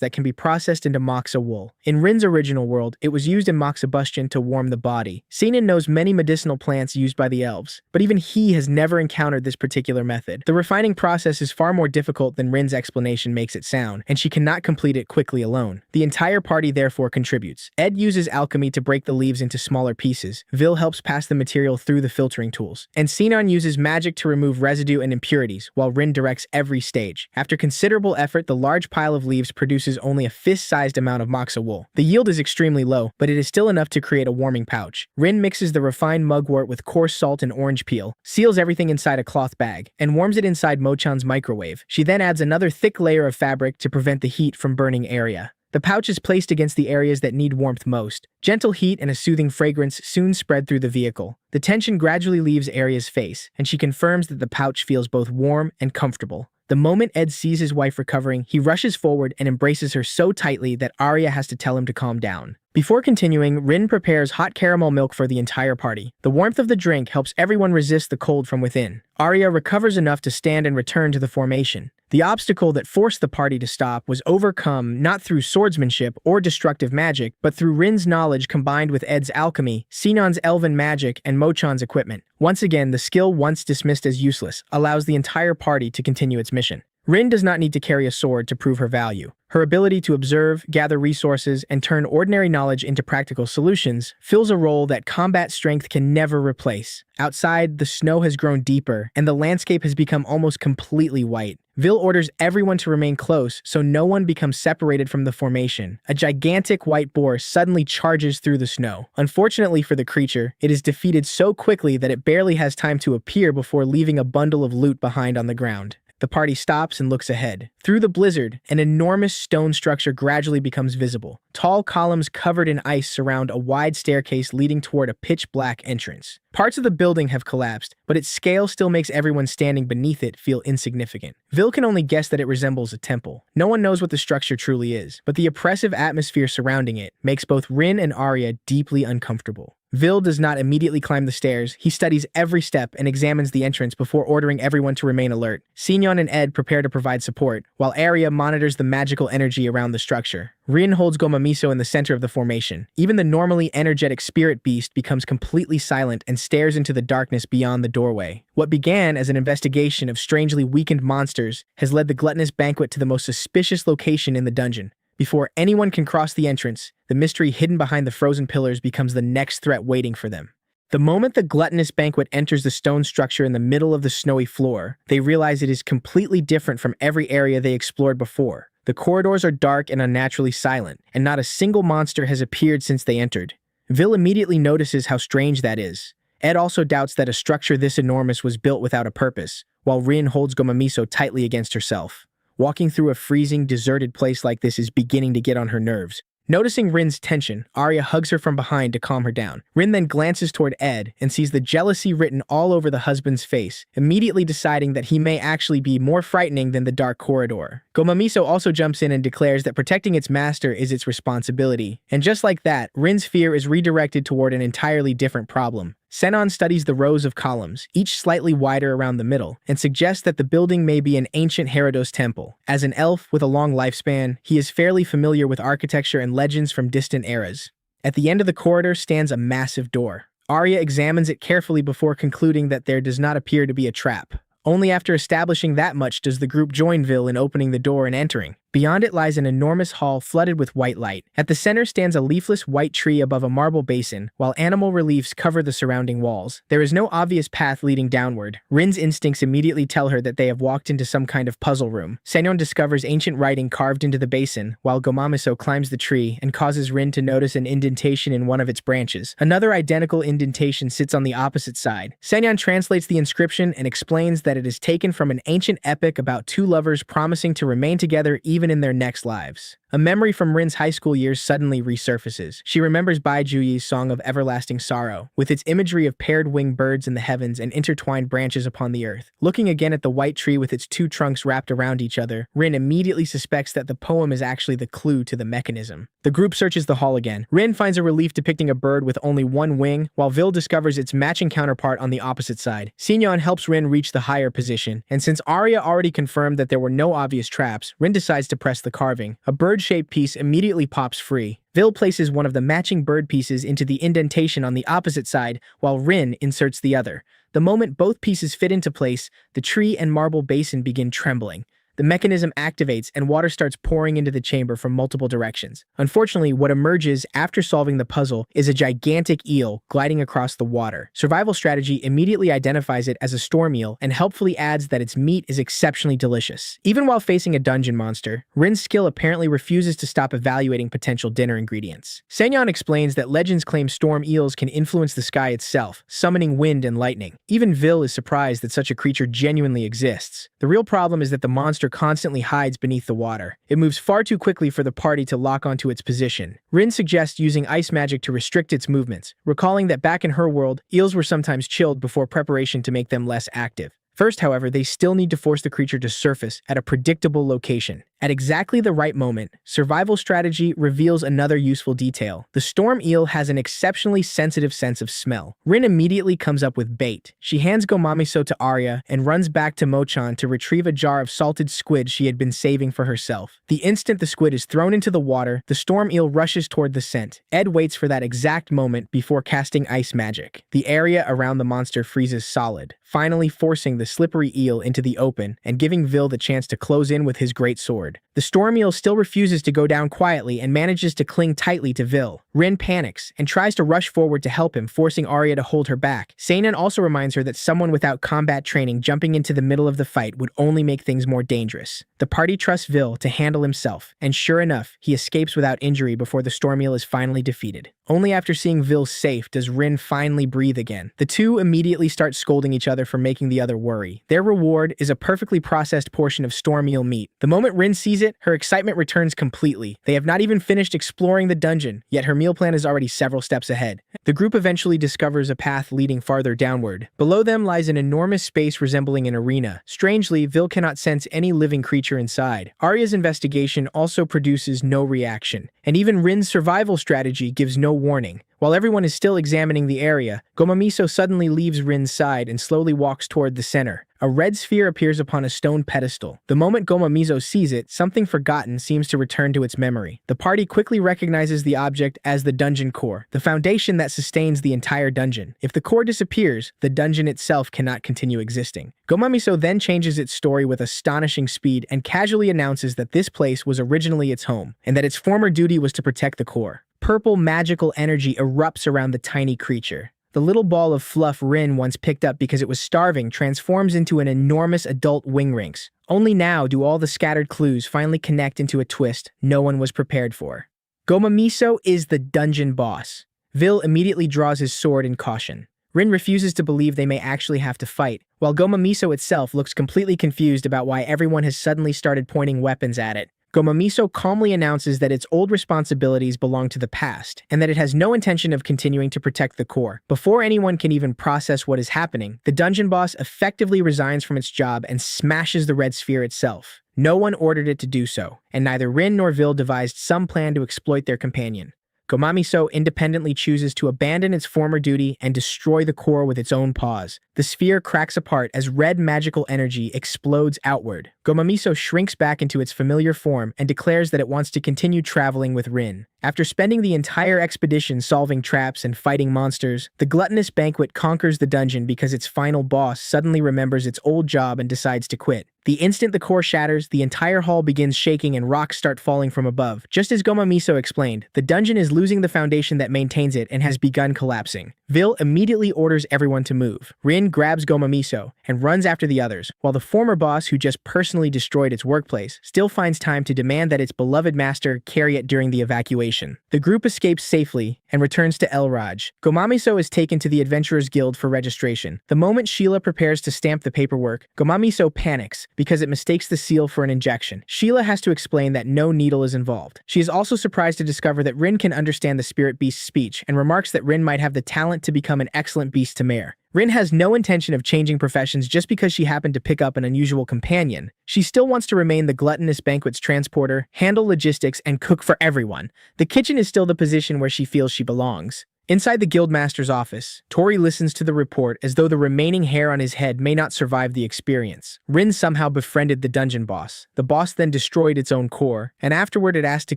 that can be processed into moxa wool. In Rin's original world, it was used in moxibustion to warm the body. Sinan knows many medicinal plants used by the elves, but even he has never encountered this particular method. The refining process is far more difficult than Rin's explanation makes it sound, and she cannot complete it quickly alone. The entire party therefore contributes. Ed uses alchemy to break the leaves into smaller pieces. Vil helps pass the material through the filtering tools, and Sinan uses magic to remove residue and impurities, while Rin directs every stage. After considerable effort, the large pile of leaves produces only a fist-sized amount of moxa wool. The yield is extremely low, but it is still enough to create a warming pouch. Rin mixes the refined mugwort with coarse salt and orange peel, seals everything inside a cloth bag, and warms it inside Mochan's microwave. She then adds another thick layer of fabric to prevent the heat from burning Arya. The pouch is placed against the areas that need warmth most. Gentle heat and a soothing fragrance soon spread through the vehicle. The tension gradually leaves Arya's face, and she confirms that the pouch feels both warm and comfortable. The moment Ed sees his wife recovering, he rushes forward and embraces her so tightly that Arya has to tell him to calm down. Before continuing, Rin prepares hot caramel milk for the entire party. The warmth of the drink helps everyone resist the cold from within. Arya recovers enough to stand and return to the formation. The obstacle that forced the party to stop was overcome not through swordsmanship or destructive magic, but through Rin's knowledge combined with Ed's alchemy, Sinan's elven magic, and Mochan's equipment. Once again, the skill once dismissed as useless allows the entire party to continue its mission. Rin does not need to carry a sword to prove her value. Her ability to observe, gather resources, and turn ordinary knowledge into practical solutions fills a role that combat strength can never replace. Outside, the snow has grown deeper, and the landscape has become almost completely white. Vil orders everyone to remain close so no one becomes separated from the formation. A gigantic white boar suddenly charges through the snow. Unfortunately for the creature, it is defeated so quickly that it barely has time to appear before leaving a bundle of loot behind on the ground. The party stops and looks ahead. Through the blizzard, an enormous stone structure gradually becomes visible. Tall columns covered in ice surround a wide staircase leading toward a pitch-black entrance. Parts of the building have collapsed, but its scale still makes everyone standing beneath it feel insignificant. Vil can only guess that it resembles a temple. No one knows what the structure truly is, but the oppressive atmosphere surrounding it makes both Rin and Arya deeply uncomfortable. Vil does not immediately climb the stairs. He studies every step and examines the entrance before ordering everyone to remain alert. Sinyon and Ed prepare to provide support, while Arya monitors the magical energy around the structure. Rin holds Gomamiso in the center of the formation. Even the normally energetic spirit beast becomes completely silent and stares into the darkness beyond the doorway. What began as an investigation of strangely weakened monsters has led the gluttonous banquet to the most suspicious location in the dungeon. Before anyone can cross the entrance, the mystery hidden behind the frozen pillars becomes the next threat waiting for them. The moment the gluttonous banquet enters the stone structure in the middle of the snowy floor, they realize it is completely different from every area they explored before. The corridors are dark and unnaturally silent, and not a single monster has appeared since they entered. Vil immediately notices how strange that is. Ed also doubts that a structure this enormous was built without a purpose, while Rin holds Gomamiso tightly against herself. Walking through a freezing, deserted place like this is beginning to get on her nerves. Noticing Rin's tension, Arya hugs her from behind to calm her down. Rin then glances toward Ed and sees the jealousy written all over the husband's face, immediately deciding that he may actually be more frightening than the dark corridor. Gomamiso also jumps in and declares that protecting its master is its responsibility. And just like that, Rin's fear is redirected toward an entirely different problem. Senon studies the rows of columns, each slightly wider around the middle, and suggests that the building may be an ancient Herodos temple. As an elf with a long lifespan, he is fairly familiar with architecture and legends from distant eras. At the end of the corridor stands a massive door. Arya examines it carefully before concluding that there does not appear to be a trap. Only after establishing that much does the group join Vil in opening the door and entering. Beyond it lies an enormous hall flooded with white light. At the center stands a leafless white tree above a marble basin, while animal reliefs cover the surrounding walls. There is no obvious path leading downward. Rin's instincts immediately tell her that they have walked into some kind of puzzle room. Senyon discovers ancient writing carved into the basin, while Gomamiso climbs the tree and causes Rin to notice an indentation in one of its branches. Another identical indentation sits on the opposite side. Senyon translates the inscription and explains that it is taken from an ancient epic about two lovers promising to remain together even in their next lives. A memory from Rin's high school years suddenly resurfaces. She remembers Bai Juyi's song of everlasting sorrow, with its imagery of paired winged birds in the heavens and intertwined branches upon the earth. Looking again at the white tree with its two trunks wrapped around each other, Rin immediately suspects that the poem is actually the clue to the mechanism. The group searches the hall again. Rin finds a relief depicting a bird with only one wing, while Vil discovers its matching counterpart on the opposite side. Sinyon helps Rin reach the higher position, and since Arya already confirmed that there were no obvious traps, Rin decides to press the carving. A bird-shaped piece immediately pops free. Vil places one of the matching bird pieces into the indentation on the opposite side, while Rin inserts the other. The moment both pieces fit into place, the tree and marble basin begin trembling. The mechanism activates and water starts pouring into the chamber from multiple directions. Unfortunately, what emerges after solving the puzzle is a gigantic eel gliding across the water. Survival strategy immediately identifies it as a storm eel and helpfully adds that its meat is exceptionally delicious. Even while facing a dungeon monster, Rin's skill apparently refuses to stop evaluating potential dinner ingredients. Senyon explains that legends claim storm eels can influence the sky itself, summoning wind and lightning. Even Vil is surprised that such a creature genuinely exists. The real problem is that the monster constantly hides beneath the water. It moves far too quickly for the party to lock onto its position. Rin suggests using ice magic to restrict its movements, recalling that back in her world, eels were sometimes chilled before preparation to make them less active. First, however, they still need to force the creature to surface at a predictable location. At exactly the right moment, survival strategy reveals another useful detail. The storm eel has an exceptionally sensitive sense of smell. Rin immediately comes up with bait. She hands Gomamiso to Arya and runs back to Mochan to retrieve a jar of salted squid she had been saving for herself. The instant the squid is thrown into the water, the storm eel rushes toward the scent. Ed waits for that exact moment before casting ice magic. The area around the monster freezes solid, finally forcing the slippery eel into the open and giving Vil the chance to close in with his great sword. The storm eel still refuses to go down quietly and manages to cling tightly to Vil. Rin panics and tries to rush forward to help him, forcing Arya to hold her back. Saintess also reminds her that someone without combat training jumping into the middle of the fight would only make things more dangerous. The party trusts Vil to handle himself, and sure enough, he escapes without injury before the storm eel is finally defeated. Only after seeing Vil safe does Rin finally breathe again. The two immediately start scolding each other for making the other worry. Their reward is a perfectly processed portion of storm eel meat. The moment Rin sees it, her excitement returns completely. They have not even finished exploring the dungeon, yet her meal plan is already several steps ahead. The group eventually discovers a path leading farther downward. Below them lies an enormous space resembling an arena. Strangely, Vil cannot sense any living creature inside. Arya's investigation also produces no reaction, and even Rin's survival strategy gives no warning. While everyone is still examining the area, Gomamiso suddenly leaves Rin's side and slowly walks toward the center. A red sphere appears upon a stone pedestal. The moment Gomamiso sees it, something forgotten seems to return to its memory. The party quickly recognizes the object as the dungeon core, the foundation that sustains the entire dungeon. If the core disappears, the dungeon itself cannot continue existing. Gomamiso then changes its story with astonishing speed and casually announces that this place was originally its home, and that its former duty was to protect the core. Purple magical energy erupts around the tiny creature. The little ball of fluff Rin once picked up because it was starving transforms into an enormous adult wingrinx. Only now do all the scattered clues finally connect into a twist no one was prepared for. Gomamiso is the dungeon boss. Vil immediately draws his sword in caution. Rin refuses to believe they may actually have to fight, while Gomamiso itself looks completely confused about why everyone has suddenly started pointing weapons at it. Gomamiso calmly announces that its old responsibilities belong to the past, and that it has no intention of continuing to protect the core. Before anyone can even process what is happening, the dungeon boss effectively resigns from its job and smashes the red sphere itself. No one ordered it to do so, and neither Rin nor Vil devised some plan to exploit their companion. Gomamiso independently chooses to abandon its former duty and destroy the core with its own paws. The sphere cracks apart as red magical energy explodes outward. Gomamiso shrinks back into its familiar form and declares that it wants to continue traveling with Rin. After spending the entire expedition solving traps and fighting monsters, the gluttonous banquet conquers the dungeon because its final boss suddenly remembers its old job and decides to quit. The instant the core shatters, the entire hall begins shaking and rocks start falling from above. Just as Gomamiso explained, the dungeon is losing the foundation that maintains it and has begun collapsing. Vil immediately orders everyone to move. Rin grabs Gomamiso and runs after the others, while the former boss who just personally destroyed its workplace still finds time to demand that its beloved master carry it during the evacuation. The group escapes safely and returns to El Raj. Gomamiso is taken to the Adventurers Guild for registration. The moment Sheila prepares to stamp the paperwork, Gomamiso panics because it mistakes the seal for an injection. Sheila has to explain that no needle is involved. She is also surprised to discover that Rin can understand the spirit beast's speech and remarks that Rin might have the talent to become an excellent beast to mare. Rin has no intention of changing professions just because she happened to pick up an unusual companion. She still wants to remain the gluttonous banquet's transporter, handle logistics, and cook for everyone. The kitchen is still the position where she feels she belongs. Inside the guildmaster's office, Tori listens to the report as though the remaining hair on his head may not survive the experience. Rin somehow befriended the dungeon boss. The boss then destroyed its own core, and afterward it asked to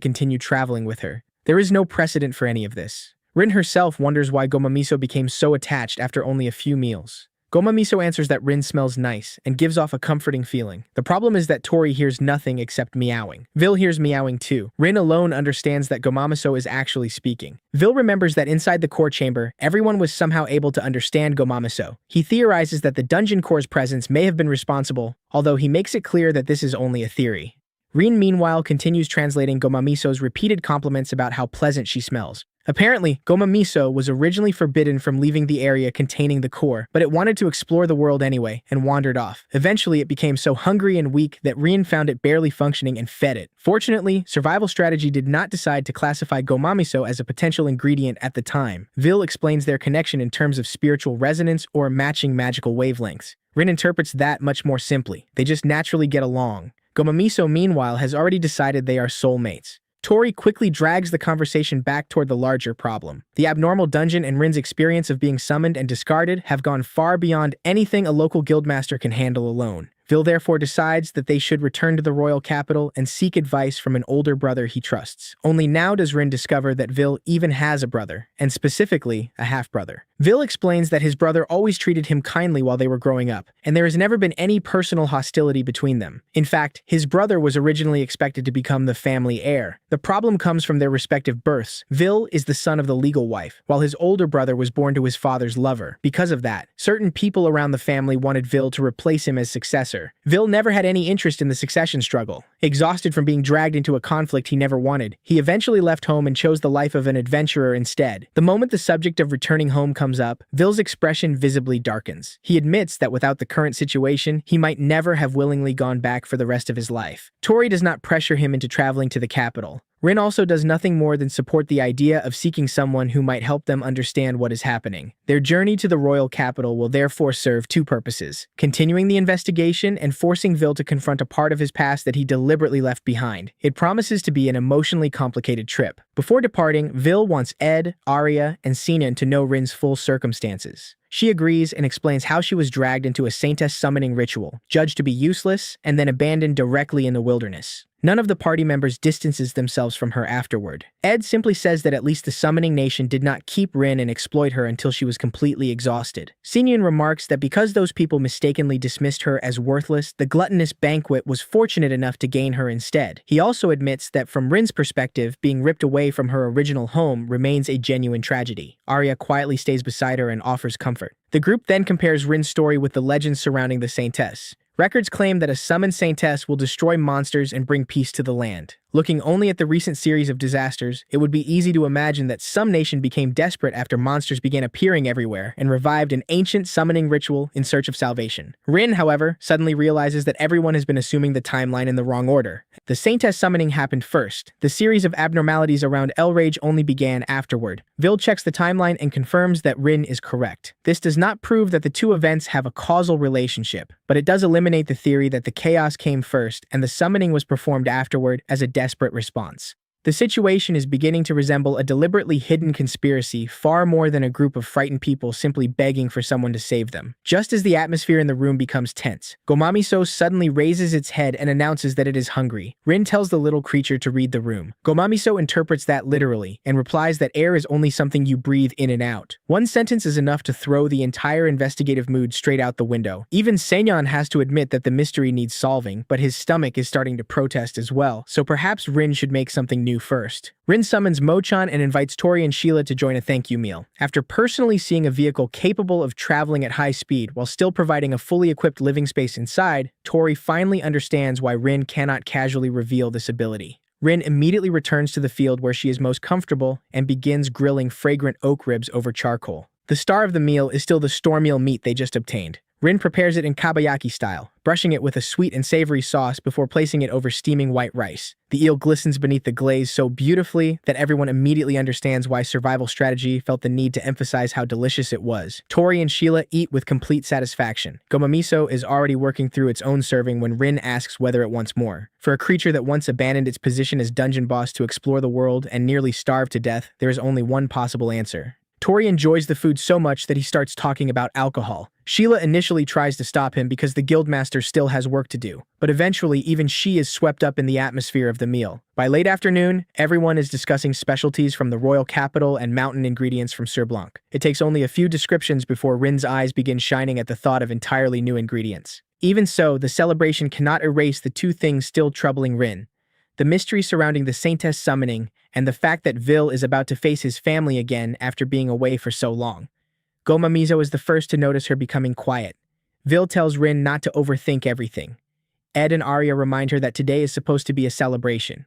continue traveling with her. There is no precedent for any of this. Rin herself wonders why Gomamiso became so attached after only a few meals. Gomamiso answers that Rin smells nice and gives off a comforting feeling. The problem is that Tori hears nothing except meowing. Vil hears meowing too. Rin alone understands that Gomamiso is actually speaking. Vil remembers that inside the core chamber, everyone was somehow able to understand Gomamiso. He theorizes that the dungeon core's presence may have been responsible, although he makes it clear that this is only a theory. Rin meanwhile continues translating Gomamiso's repeated compliments about how pleasant she smells. Apparently, Gomamiso was originally forbidden from leaving the area containing the core, but it wanted to explore the world anyway and wandered off. Eventually, it became so hungry and weak that Rin found it barely functioning and fed it. Fortunately, survival strategy did not decide to classify Gomamiso as a potential ingredient at the time. Vil explains their connection in terms of spiritual resonance or matching magical wavelengths. Rin interprets that much more simply. They just naturally get along. Gomamiso, meanwhile, has already decided they are soulmates. Tori quickly drags the conversation back toward the larger problem. The abnormal dungeon and Rin's experience of being summoned and discarded have gone far beyond anything a local guildmaster can handle alone. Vil therefore decides that they should return to the royal capital and seek advice from an older brother he trusts. Only now does Rin discover that Vil even has a brother, and specifically, a half-brother. Vil explains that his brother always treated him kindly while they were growing up, and there has never been any personal hostility between them. In fact, his brother was originally expected to become the family heir. The problem comes from their respective births. Vil is the son of the legal wife, while his older brother was born to his father's lover. Because of that, certain people around the family wanted Vil to replace him as successor. Vil never had any interest in the succession struggle. Exhausted from being dragged into a conflict he never wanted, he eventually left home and chose the life of an adventurer instead. The moment the subject of returning home comes up, Vil's expression visibly darkens. He admits that without the current situation, he might never have willingly gone back for the rest of his life. Tori does not pressure him into traveling to the capital. Rin also does nothing more than support the idea of seeking someone who might help them understand what is happening. Their journey to the royal capital will therefore serve two purposes: continuing the investigation and forcing Vil to confront a part of his past that he deliberately left behind. It promises to be an emotionally complicated trip. Before departing, Vil wants Ed, Arya, and Sinan to know Rin's full circumstances. She agrees and explains how she was dragged into a Saintess summoning ritual, judged to be useless, and then abandoned directly in the wilderness. None of the party members distances themselves from her afterward. Ed simply says that at least the summoning nation did not keep Rin and exploit her until she was completely exhausted. Sinan remarks that because those people mistakenly dismissed her as worthless, the gluttonous banquet was fortunate enough to gain her instead. He also admits that from Rin's perspective, being ripped away from her original home remains a genuine tragedy. Arya quietly stays beside her and offers comfort. The group then compares Rin's story with the legends surrounding the Saintess. Records claim that a summoned Saintess will destroy monsters and bring peace to the land. Looking only at the recent series of disasters, it would be easy to imagine that some nation became desperate after monsters began appearing everywhere and revived an ancient summoning ritual in search of salvation. Rin, however, suddenly realizes that everyone has been assuming the timeline in the wrong order. The Saintess summoning happened first. The series of abnormalities around Elrage only began afterward. Vil checks the timeline and confirms that Rin is correct. This does not prove that the two events have a causal relationship, but it does eliminate the theory that the chaos came first and the summoning was performed afterward as a desperate response. The situation is beginning to resemble a deliberately hidden conspiracy far more than a group of frightened people simply begging for someone to save them. Just as the atmosphere in the room becomes tense, Gomamiso suddenly raises its head and announces that it is hungry. Rin tells the little creature to read the room. Gomamiso interprets that literally and replies that air is only something you breathe in and out. One sentence is enough to throw the entire investigative mood straight out the window. Even Seonyeon has to admit that the mystery needs solving, but his stomach is starting to protest as well, so perhaps Rin should make something new first. Rin summons Mochan and invites Tori and Sheila to join a thank you meal. After personally seeing a vehicle capable of traveling at high speed while still providing a fully equipped living space inside, Tori finally understands why Rin cannot casually reveal this ability. Rin immediately returns to the field where she is most comfortable and begins grilling fragrant oak ribs over charcoal. The star of the meal is still the storm eel meat they just obtained. Rin prepares it in kabayaki style, brushing it with a sweet and savory sauce before placing it over steaming white rice. The eel glistens beneath the glaze so beautifully that everyone immediately understands why survival strategy felt the need to emphasize how delicious it was. Tori and Sheila eat with complete satisfaction. Gomamiso is already working through its own serving when Rin asks whether it wants more. For a creature that once abandoned its position as dungeon boss to explore the world and nearly starved to death, there is only one possible answer. Tori enjoys the food so much that he starts talking about alcohol. Sheila initially tries to stop him because the guildmaster still has work to do, but eventually even she is swept up in the atmosphere of the meal. By late afternoon, everyone is discussing specialties from the royal capital and mountain ingredients from Sir Blanc. It takes only a few descriptions before Rin's eyes begin shining at the thought of entirely new ingredients. Even so, the celebration cannot erase the two things still troubling Rin: the mystery surrounding the Saintess summoning, and the fact that Vil is about to face his family again after being away for so long. Gomamiso is the first to notice her becoming quiet. Vil tells Rin not to overthink everything. Ed and Arya remind her that today is supposed to be a celebration.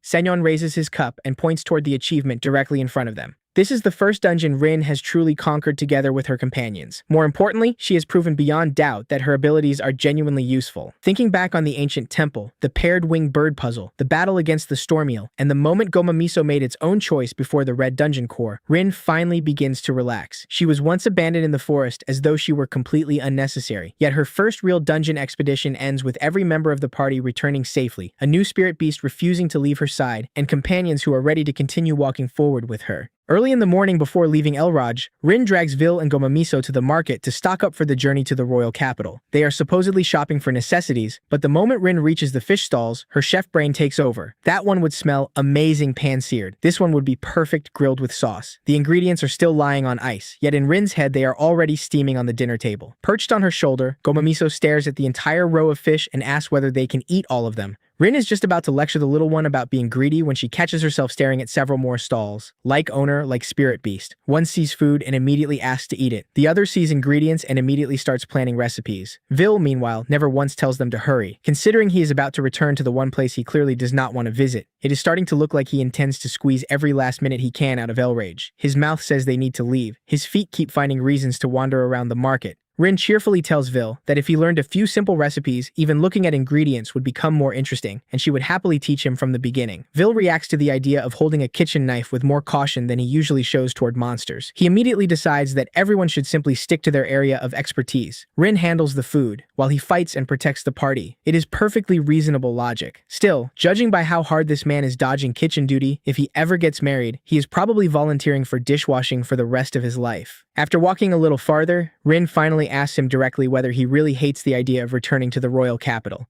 Seonyeon raises his cup and points toward the achievement directly in front of them. This is the first dungeon Rin has truly conquered together with her companions. More importantly, she has proven beyond doubt that her abilities are genuinely useful. Thinking back on the ancient temple, the paired winged bird puzzle, the battle against the storm eel, and the moment Gomamiso made its own choice before the red dungeon core, Rin finally begins to relax. She was once abandoned in the forest as though she were completely unnecessary, yet her first real dungeon expedition ends with every member of the party returning safely, a new spirit beast refusing to leave her side, and companions who are ready to continue walking forward with her. Early in the morning before leaving Elraj, Rin drags Vil and Gomamiso to the market to stock up for the journey to the royal capital. They are supposedly shopping for necessities, but the moment Rin reaches the fish stalls, her chef brain takes over. That one would smell amazing pan-seared. This one would be perfect grilled with sauce. The ingredients are still lying on ice, yet in Rin's head they are already steaming on the dinner table. Perched on her shoulder, Gomamiso stares at the entire row of fish and asks whether they can eat all of them. Rin is just about to lecture the little one about being greedy when she catches herself staring at several more stalls. Like owner, like spirit beast. One sees food and immediately asks to eat it. The other sees ingredients and immediately starts planning recipes. Vil, meanwhile, never once tells them to hurry. Considering he is about to return to the one place he clearly does not want to visit, it is starting to look like he intends to squeeze every last minute he can out of Elraj. His mouth says they need to leave. His feet keep finding reasons to wander around the market. Rin cheerfully tells Vil that if he learned a few simple recipes, even looking at ingredients would become more interesting, and she would happily teach him from the beginning. Vil reacts to the idea of holding a kitchen knife with more caution than he usually shows toward monsters. He immediately decides that everyone should simply stick to their area of expertise. Rin handles the food, while he fights and protects the party. It is perfectly reasonable logic. Still, judging by how hard this man is dodging kitchen duty, if he ever gets married, he is probably volunteering for dishwashing for the rest of his life. After walking a little farther, Rin finally asks him directly whether he really hates the idea of returning to the royal capital.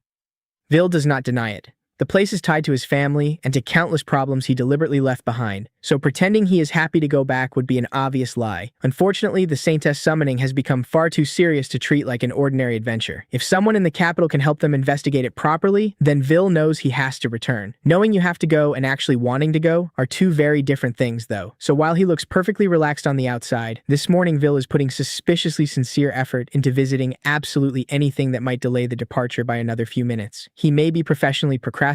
Vil does not deny it. The place is tied to his family and to countless problems he deliberately left behind, so pretending he is happy to go back would be an obvious lie. Unfortunately, the Saintess summoning has become far too serious to treat like an ordinary adventure. If someone in the capital can help them investigate it properly, then Vil knows he has to return. Knowing you have to go and actually wanting to go are two very different things though. So while he looks perfectly relaxed on the outside, this morning Vil is putting suspiciously sincere effort into visiting absolutely anything that might delay the departure by another few minutes. He may be professionally procrastinating,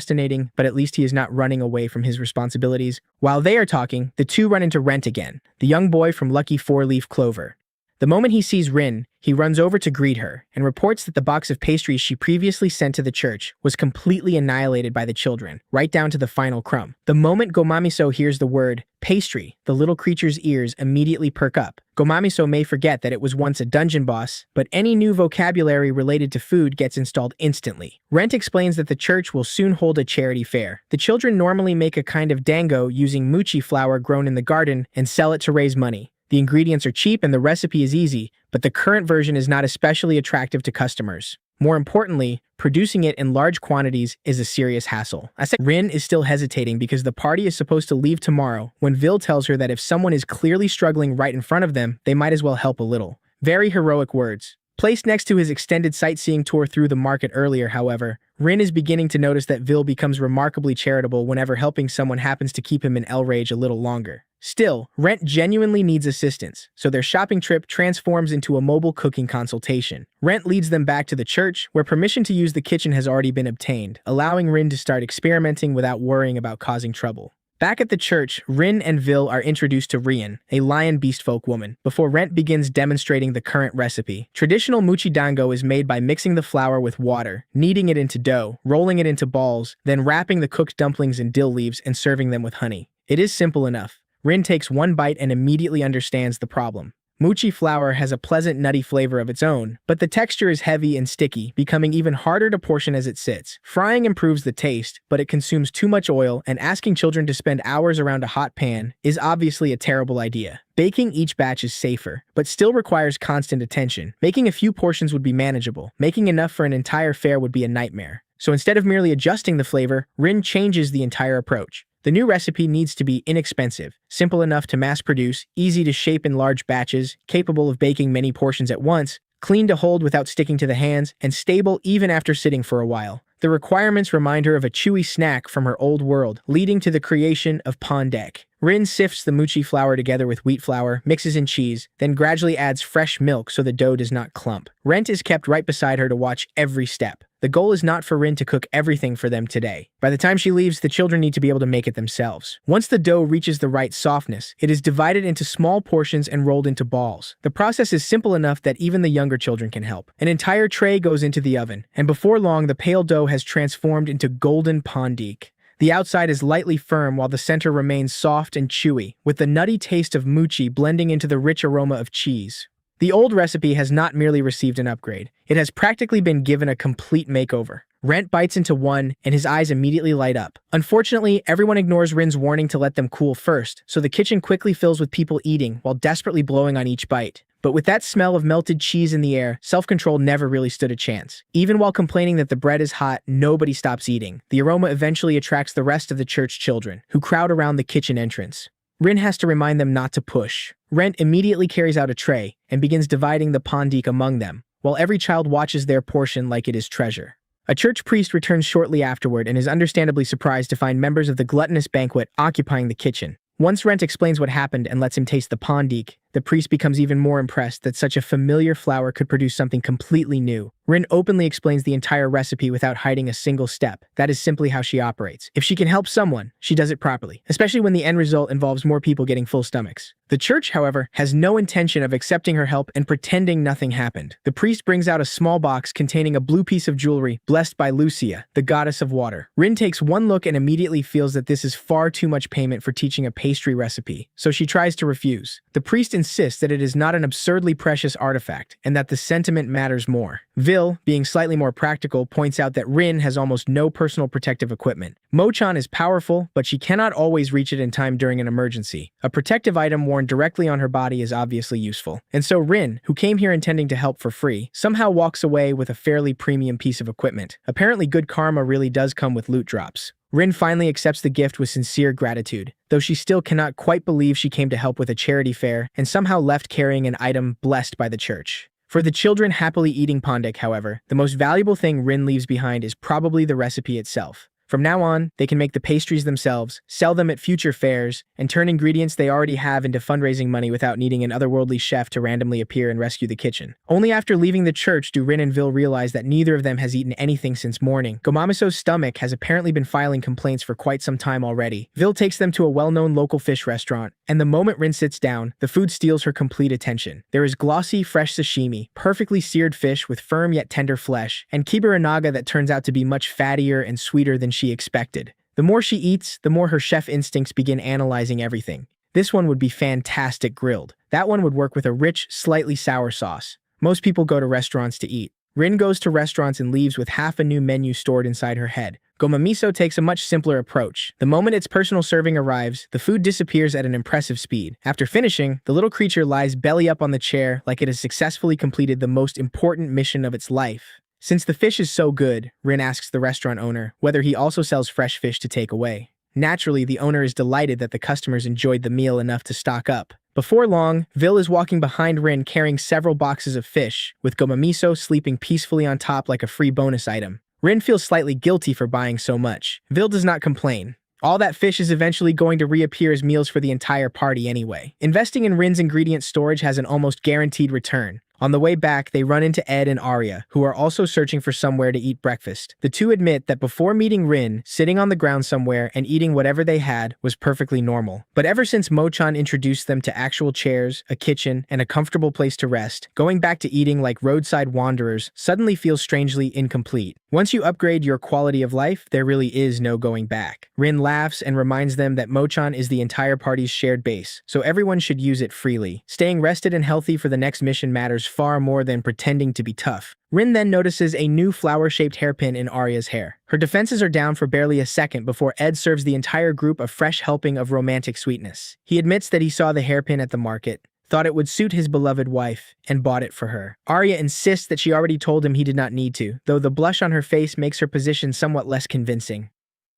but at least he is not running away from his responsibilities. While they are talking, the two run into Rent again, the young boy from Lucky Four-Leaf Clover. The moment he sees Rin, he runs over to greet her and reports that the box of pastries she previously sent to the church was completely annihilated by the children, right down to the final crumb. The moment Gomamiso hears the word pastry, the little creature's ears immediately perk up. Gomamiso may forget that it was once a dungeon boss, but any new vocabulary related to food gets installed instantly. Rent explains that the church will soon hold a charity fair. The children normally make a kind of dango using mochi flour grown in the garden and sell it to raise money. The ingredients are cheap and the recipe is easy, but the current version is not especially attractive to customers. More importantly, producing it in large quantities is a serious hassle. Rin is still hesitating because the party is supposed to leave tomorrow when Vil tells her that if someone is clearly struggling right in front of them, they might as well help a little. Very heroic words. Placed next to his extended sightseeing tour through the market earlier, however, Rin is beginning to notice that Vil becomes remarkably charitable whenever helping someone happens to keep him in Elraj a little longer. Still, Rent genuinely needs assistance, so their shopping trip transforms into a mobile cooking consultation. Rent leads them back to the church, where permission to use the kitchen has already been obtained, allowing Rin to start experimenting without worrying about causing trouble. Back at the church, Rin and Vil are introduced to Rian, a lion beast folk woman, before Rent begins demonstrating the current recipe. Traditional mochi dango is made by mixing the flour with water, kneading it into dough, rolling it into balls, then wrapping the cooked dumplings in dill leaves and serving them with honey. It is simple enough. Rin takes one bite and immediately understands the problem. Mochi flour has a pleasant nutty flavor of its own, but the texture is heavy and sticky, becoming even harder to portion as it sits. Frying improves the taste, but it consumes too much oil, and asking children to spend hours around a hot pan is obviously a terrible idea. Baking each batch is safer, but still requires constant attention. Making a few portions would be manageable. Making enough for an entire fair would be a nightmare. So instead of merely adjusting the flavor, Rin changes the entire approach. The new recipe needs to be inexpensive, simple enough to mass produce, easy to shape in large batches, capable of baking many portions at once, clean to hold without sticking to the hands, and stable even after sitting for a while. The requirements remind her of a chewy snack from her old world, leading to the creation of Pondek. Rin sifts the mochi flour together with wheat flour, mixes in cheese, then gradually adds fresh milk so the dough does not clump. Rent is kept right beside her to watch every step. The goal is not for Rin to cook everything for them today. By the time she leaves, the children need to be able to make it themselves. Once the dough reaches the right softness, it is divided into small portions and rolled into balls. The process is simple enough that even the younger children can help. An entire tray goes into the oven, and before long, the pale dough has transformed into golden pondik. The outside is lightly firm while the center remains soft and chewy, with the nutty taste of mochi blending into the rich aroma of cheese. The old recipe has not merely received an upgrade, it has practically been given a complete makeover. Rent bites into one, and his eyes immediately light up. Unfortunately, everyone ignores Rin's warning to let them cool first, so the kitchen quickly fills with people eating while desperately blowing on each bite. But with that smell of melted cheese in the air, self-control never really stood a chance. Even while complaining that the bread is hot, nobody stops eating. The aroma eventually attracts the rest of the church children, who crowd around the kitchen entrance. Rin has to remind them not to push. Rent immediately carries out a tray and begins dividing the pondik among them, while every child watches their portion like it is treasure. A church priest returns shortly afterward and is understandably surprised to find members of the gluttonous banquet occupying the kitchen. Once Rent explains what happened and lets him taste the pondik, the priest becomes even more impressed that such a familiar flour could produce something completely new. Rin openly explains the entire recipe without hiding a single step. That is simply how she operates. If she can help someone, she does it properly, especially when the end result involves more people getting full stomachs. The church, however, has no intention of accepting her help and pretending nothing happened. The priest brings out a small box containing a blue piece of jewelry blessed by Lucia, the goddess of water. Rin takes one look and immediately feels that this is far too much payment for teaching a pastry recipe, so she tries to refuse. The priest insists that it is not an absurdly precious artifact and that the sentiment matters more. Vil, being slightly more practical, points out that Rin has almost no personal protective equipment. Mo-chan is powerful, but she cannot always reach it in time during an emergency. A protective item worn directly on her body is obviously useful. And so Rin, who came here intending to help for free, somehow walks away with a fairly premium piece of equipment. Apparently good karma really does come with loot drops. Rin finally accepts the gift with sincere gratitude, though she still cannot quite believe she came to help with a charity fair and somehow left carrying an item blessed by the church. For the children happily eating pondik, however, the most valuable thing Rin leaves behind is probably the recipe itself. From now on, they can make the pastries themselves, sell them at future fairs, and turn ingredients they already have into fundraising money without needing an otherworldly chef to randomly appear and rescue the kitchen. Only after leaving the church do Rin and Vil realize that neither of them has eaten anything since morning. Gomamiso's stomach has apparently been filing complaints for quite some time already. Vil takes them to a well-known local fish restaurant, and the moment Rin sits down, the food steals her complete attention. There is glossy, fresh sashimi, perfectly seared fish with firm yet tender flesh, and kibaranaga that turns out to be much fattier and sweeter than she expected. The more she eats, the more her chef instincts begin analyzing everything. This one would be fantastic grilled. That one would work with a rich, slightly sour sauce. Most people go to restaurants to eat. Rin goes to restaurants and leaves with half a new menu stored inside her head. Gomamiso takes a much simpler approach. The moment its personal serving arrives, the food disappears at an impressive speed. After finishing, the little creature lies belly up on the chair like it has successfully completed the most important mission of its life. Since the fish is so good, Rin asks the restaurant owner whether he also sells fresh fish to take away. Naturally, the owner is delighted that the customers enjoyed the meal enough to stock up. Before long, Vil is walking behind Rin carrying several boxes of fish, with Gomamiso sleeping peacefully on top like a free bonus item. Rin feels slightly guilty for buying so much. Vil does not complain. All that fish is eventually going to reappear as meals for the entire party anyway. Investing in Rin's ingredient storage has an almost guaranteed return. On the way back, they run into Ed and Arya, who are also searching for somewhere to eat breakfast. The two admit that before meeting Rin, sitting on the ground somewhere and eating whatever they had was perfectly normal. But ever since Mo-chan introduced them to actual chairs, a kitchen, and a comfortable place to rest, going back to eating like roadside wanderers suddenly feels strangely incomplete. Once you upgrade your quality of life, there really is no going back. Rin laughs and reminds them that Mo-chan is the entire party's shared base, so everyone should use it freely. Staying rested and healthy for the next mission matters far more than pretending to be tough. Rin then notices a new flower-shaped hairpin in Arya's hair. Her defenses are down for barely a second before Ed serves the entire group a fresh helping of romantic sweetness. He admits that he saw the hairpin at the market, thought it would suit his beloved wife, and bought it for her. Arya insists that she already told him he did not need to, though the blush on her face makes her position somewhat less convincing.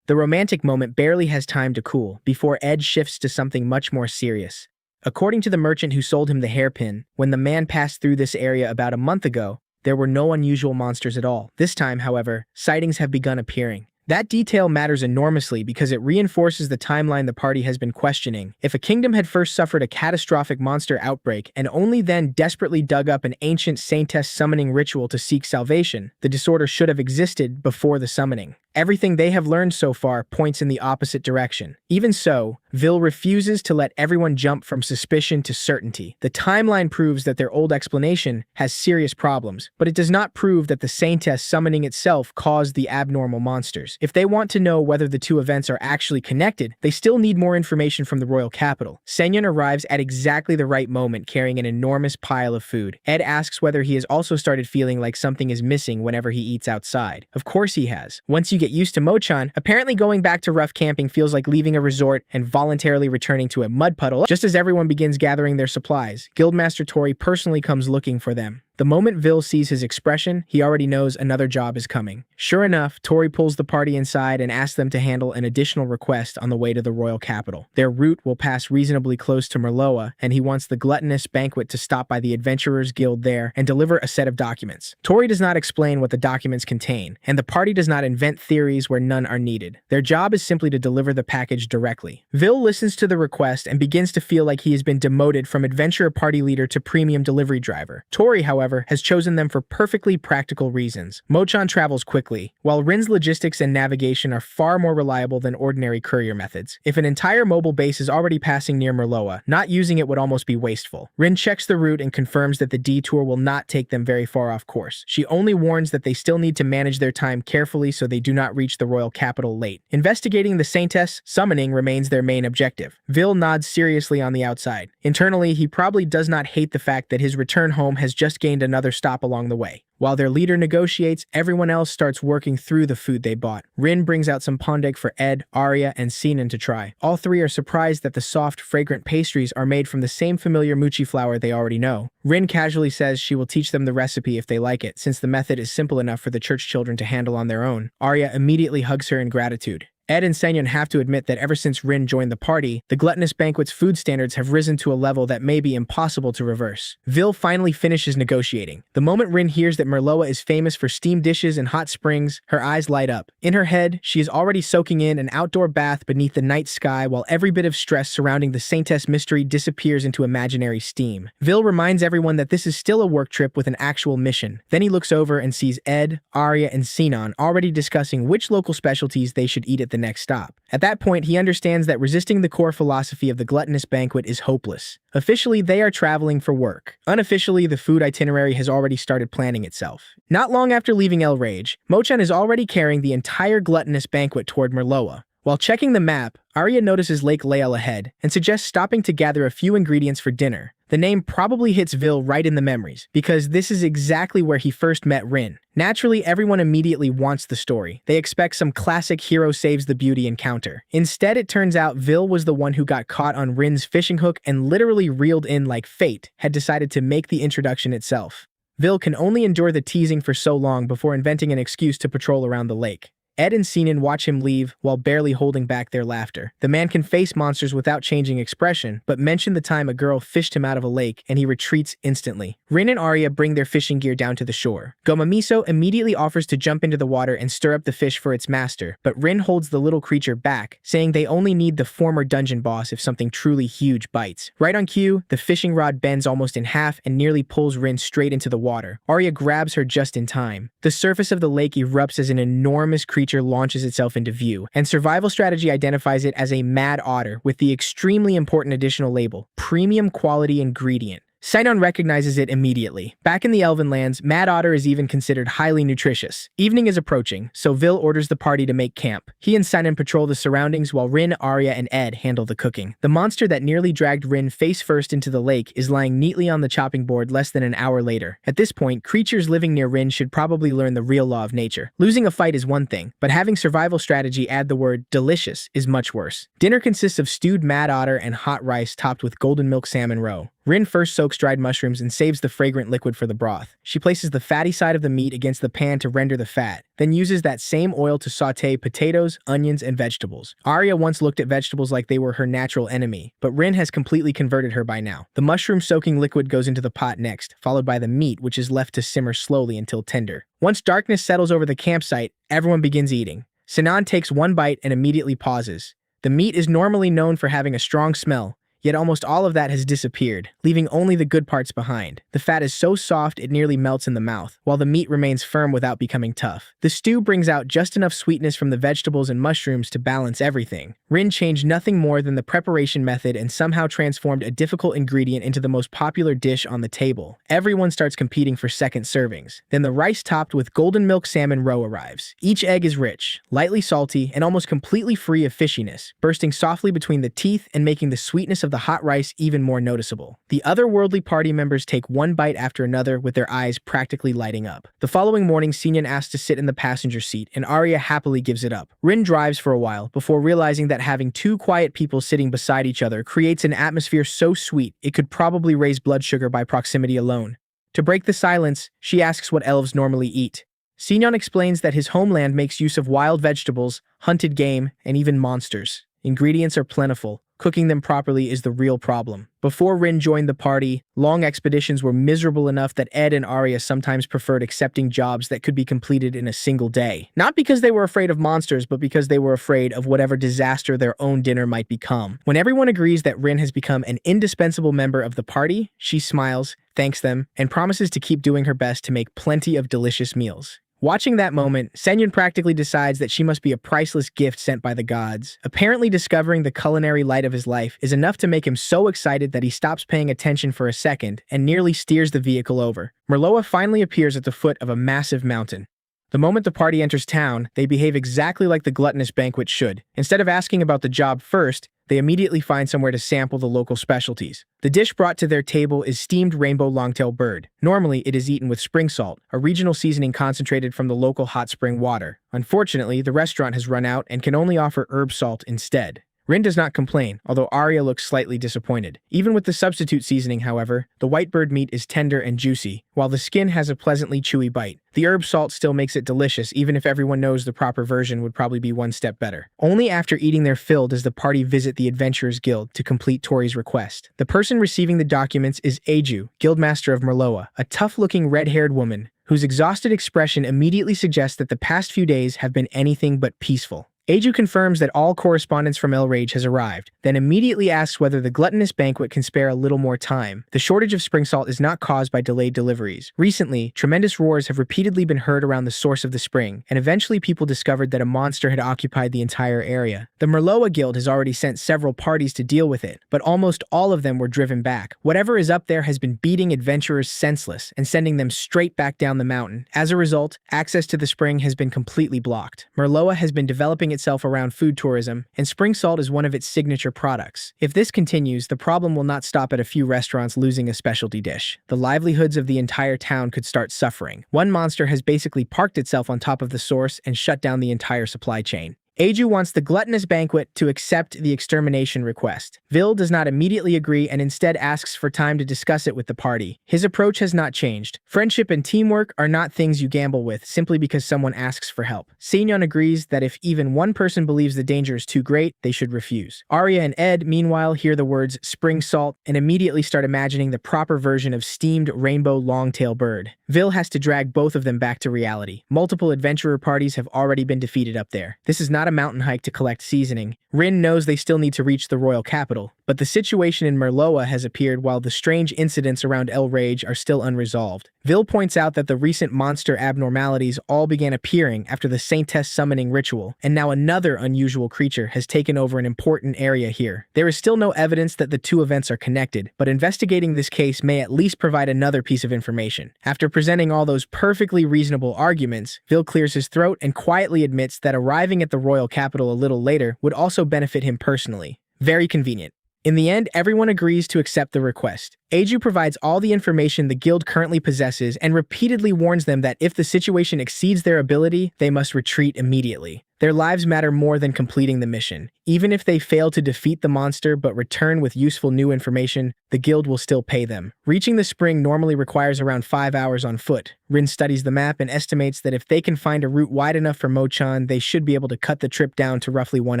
The romantic moment barely has time to cool before Ed shifts to something much more serious. According to the merchant who sold him the hairpin, when the man passed through this area about a month ago, there were no unusual monsters at all. This time, however, sightings have begun appearing. That detail matters enormously because it reinforces the timeline the party has been questioning. If a kingdom had first suffered a catastrophic monster outbreak and only then desperately dug up an ancient Saintess summoning ritual to seek salvation, the disorder should have existed before the summoning. Everything they have learned so far points in the opposite direction. Even so, Vil refuses to let everyone jump from suspicion to certainty. The timeline proves that their old explanation has serious problems, but it does not prove that the Saintess summoning itself caused the abnormal monsters. If they want to know whether the two events are actually connected, they still need more information from the royal capital. Senyon arrives at exactly the right moment carrying an enormous pile of food. Ed asks whether he has also started feeling like something is missing whenever he eats outside. Of course he has. Once you get used to Mochan, apparently going back to rough camping feels like leaving a resort and voluntarily returning to a mud puddle. Just as everyone begins gathering their supplies, Guildmaster Tori personally comes looking for them. The moment Vil sees his expression, he already knows another job is coming. Sure enough, Tori pulls the party inside and asks them to handle an additional request on the way to the royal capital. Their route will pass reasonably close to Merloa, and he wants the gluttonous banquet to stop by the Adventurers Guild there and deliver a set of documents. Tori does not explain what the documents contain, and the party does not invent theories where none are needed. Their job is simply to deliver the package directly. Vil listens to the request and begins to feel like he has been demoted from adventurer party leader to premium delivery driver. Tori, however, has chosen them for perfectly practical reasons. Mochan travels quickly, while Rin's logistics and navigation are far more reliable than ordinary courier methods. If an entire mobile base is already passing near Merloa, not using it would almost be wasteful. Rin checks the route and confirms that the detour will not take them very far off course. She only warns that they still need to manage their time carefully so they do not reach the royal capital late. Investigating the Saintess summoning remains their main objective. Vil nods seriously on the outside. Internally, he probably does not hate the fact that his return home has just gained another stop along the way. While their leader negotiates, everyone else starts working through the food they bought. Rin brings out some pondeg for Ed, Arya, and Sinan to try. All three are surprised that the soft, fragrant pastries are made from the same familiar mochi flour they already know. Rin casually says she will teach them the recipe if they like it, since the method is simple enough for the church children to handle on their own. Arya immediately hugs her in gratitude. Ed and Senyon have to admit that ever since Rin joined the party, the gluttonous banquet's food standards have risen to a level that may be impossible to reverse. Vil finally finishes negotiating. The moment Rin hears that Merloa is famous for steamed dishes and hot springs, her eyes light up. In her head, she is already soaking in an outdoor bath beneath the night sky while every bit of stress surrounding the Saintess mystery disappears into imaginary steam. Vil reminds everyone that this is still a work trip with an actual mission. Then he looks over and sees Ed, Arya, and Sinan already discussing which local specialties they should eat at the next stop. At that point, he understands that resisting the core philosophy of the gluttonous banquet is hopeless. Officially, they are traveling for work. Unofficially, the food itinerary has already started planning itself. Not long after leaving El Rage, Mochan is already carrying the entire gluttonous banquet toward Merloa. While checking the map, Arya notices Lake Lael ahead and suggests stopping to gather a few ingredients for dinner. The name probably hits Vil right in the memories, because this is exactly where he first met Rin. Naturally, everyone immediately wants the story. They expect some classic hero saves the beauty encounter. Instead, it turns out Vil was the one who got caught on Rin's fishing hook and literally reeled in like fate had decided to make the introduction itself. Vil can only endure the teasing for so long before inventing an excuse to patrol around the lake. Ed and Sinan watch him leave while barely holding back their laughter. The man can face monsters without changing expression, but mention the time a girl fished him out of a lake and he retreats instantly. Rin and Arya bring their fishing gear down to the shore. Gomamiso immediately offers to jump into the water and stir up the fish for its master, but Rin holds the little creature back, saying they only need the former dungeon boss if something truly huge bites. Right on cue, the fishing rod bends almost in half and nearly pulls Rin straight into the water. Arya grabs her just in time. The surface of the lake erupts as an enormous creature launches itself into view, and survival strategy identifies it as a mad otter with the extremely important additional label, premium quality ingredient. Sinan recognizes it immediately. Back in the Elven lands, mad otter is even considered highly nutritious. Evening is approaching, so Vil orders the party to make camp. He and Sinan patrol the surroundings while Rin, Arya, and Ed handle the cooking. The monster that nearly dragged Rin face first into the lake is lying neatly on the chopping board less than an hour later. At this point, creatures living near Rin should probably learn the real law of nature. Losing a fight is one thing, but having survival strategy add the word delicious is much worse. Dinner consists of stewed mad otter and hot rice topped with golden milk salmon roe. Rin first soaks dried mushrooms and saves the fragrant liquid for the broth. She places the fatty side of the meat against the pan to render the fat, then uses that same oil to saute potatoes, onions, and vegetables. Arya once looked at vegetables like they were her natural enemy, but Rin has completely converted her by now. The mushroom-soaking liquid goes into the pot next, followed by the meat, which is left to simmer slowly until tender. Once darkness settles over the campsite, everyone begins eating. Sinan takes one bite and immediately pauses. The meat is normally known for having a strong smell, yet almost all of that has disappeared, leaving only the good parts behind. The fat is so soft it nearly melts in the mouth, while the meat remains firm without becoming tough. The stew brings out just enough sweetness from the vegetables and mushrooms to balance everything. Rin changed nothing more than the preparation method and somehow transformed a difficult ingredient into the most popular dish on the table. Everyone starts competing for second servings. Then the rice topped with golden milk salmon roe arrives. Each egg is rich, lightly salty, and almost completely free of fishiness, bursting softly between the teeth and making the sweetness of the hot rice even more noticeable. The otherworldly party members take one bite after another with their eyes practically lighting up. The following morning, Sinyan asks to sit in the passenger seat, and Arya happily gives it up. Rin drives for a while before realizing that having two quiet people sitting beside each other creates an atmosphere so sweet it could probably raise blood sugar by proximity alone. To break the silence, she asks what elves normally eat. Sinyan explains that his homeland makes use of wild vegetables, hunted game, and even monsters. Ingredients are plentiful. Cooking them properly is the real problem. Before Rin joined the party, long expeditions were miserable enough that Ed and Arya sometimes preferred accepting jobs that could be completed in a single day. Not because they were afraid of monsters, but because they were afraid of whatever disaster their own dinner might become. When everyone agrees that Rin has become an indispensable member of the party, she smiles, thanks them, and promises to keep doing her best to make plenty of delicious meals. Watching that moment, Sen'yun practically decides that she must be a priceless gift sent by the gods. Apparently discovering the culinary light of his life is enough to make him so excited that he stops paying attention for a second and nearly steers the vehicle over. Merloa finally appears at the foot of a massive mountain. The moment the party enters town, they behave exactly like the gluttonous banquet should. Instead of asking about the job first, they immediately find somewhere to sample the local specialties. The dish brought to their table is steamed rainbow longtail bird. Normally, it is eaten with spring salt, a regional seasoning concentrated from the local hot spring water. Unfortunately, the restaurant has run out and can only offer herb salt instead. Rin does not complain, although Arya looks slightly disappointed. Even with the substitute seasoning, however, the white bird meat is tender and juicy, while the skin has a pleasantly chewy bite. The herb salt still makes it delicious, even if everyone knows the proper version would probably be one step better. Only after eating their fill does the party visit the Adventurers Guild to complete Tori's request. The person receiving the documents is Eiju, Guildmaster of Merloa, a tough-looking red-haired woman, whose exhausted expression immediately suggests that the past few days have been anything but peaceful. Eiju confirms that all correspondence from Elrage has arrived, then immediately asks whether the gluttonous banquet can spare a little more time. The shortage of spring salt is not caused by delayed deliveries. Recently, tremendous roars have repeatedly been heard around the source of the spring, and eventually people discovered that a monster had occupied the entire area. The Merloa Guild has already sent several parties to deal with it, but almost all of them were driven back. Whatever is up there has been beating adventurers senseless and sending them straight back down the mountain. As a result, access to the spring has been completely blocked. Merloa has been developing itself around food tourism, and spring salt is one of its signature products. If this continues, the problem will not stop at a few restaurants losing a specialty dish. The livelihoods of the entire town could start suffering. One monster has basically parked itself on top of the source and shut down the entire supply chain. Eiju wants the gluttonous banquet to accept the extermination request. Vil does not immediately agree and instead asks for time to discuss it with the party. His approach has not changed. Friendship and teamwork are not things you gamble with simply because someone asks for help. Sinyan agrees that if even one person believes the danger is too great, they should refuse. Arya and Ed, meanwhile, hear the words spring salt and immediately start imagining the proper version of steamed rainbow longtail bird. Vil has to drag both of them back to reality. Multiple adventurer parties have already been defeated up there. This is not a mountain hike to collect seasoning. Rin knows they still need to reach the royal capital, but the situation in Merloa has appeared while the strange incidents around Elrage are still unresolved. Vil points out that the recent monster abnormalities all began appearing after the Saintess summoning ritual, and now another unusual creature has taken over an important area here. There is still no evidence that the two events are connected, but investigating this case may at least provide another piece of information. After presenting all those perfectly reasonable arguments, Vil clears his throat and quietly admits that arriving at the royal capital a little later would also benefit him personally. Very convenient. In the end, everyone agrees to accept the request. Eiju provides all the information the guild currently possesses and repeatedly warns them that if the situation exceeds their ability, they must retreat immediately. Their lives matter more than completing the mission. Even if they fail to defeat the monster but return with useful new information, the guild will still pay them. Reaching the spring normally requires around 5 hours on foot. Rin studies the map and estimates that if they can find a route wide enough for Mochan, they should be able to cut the trip down to roughly 1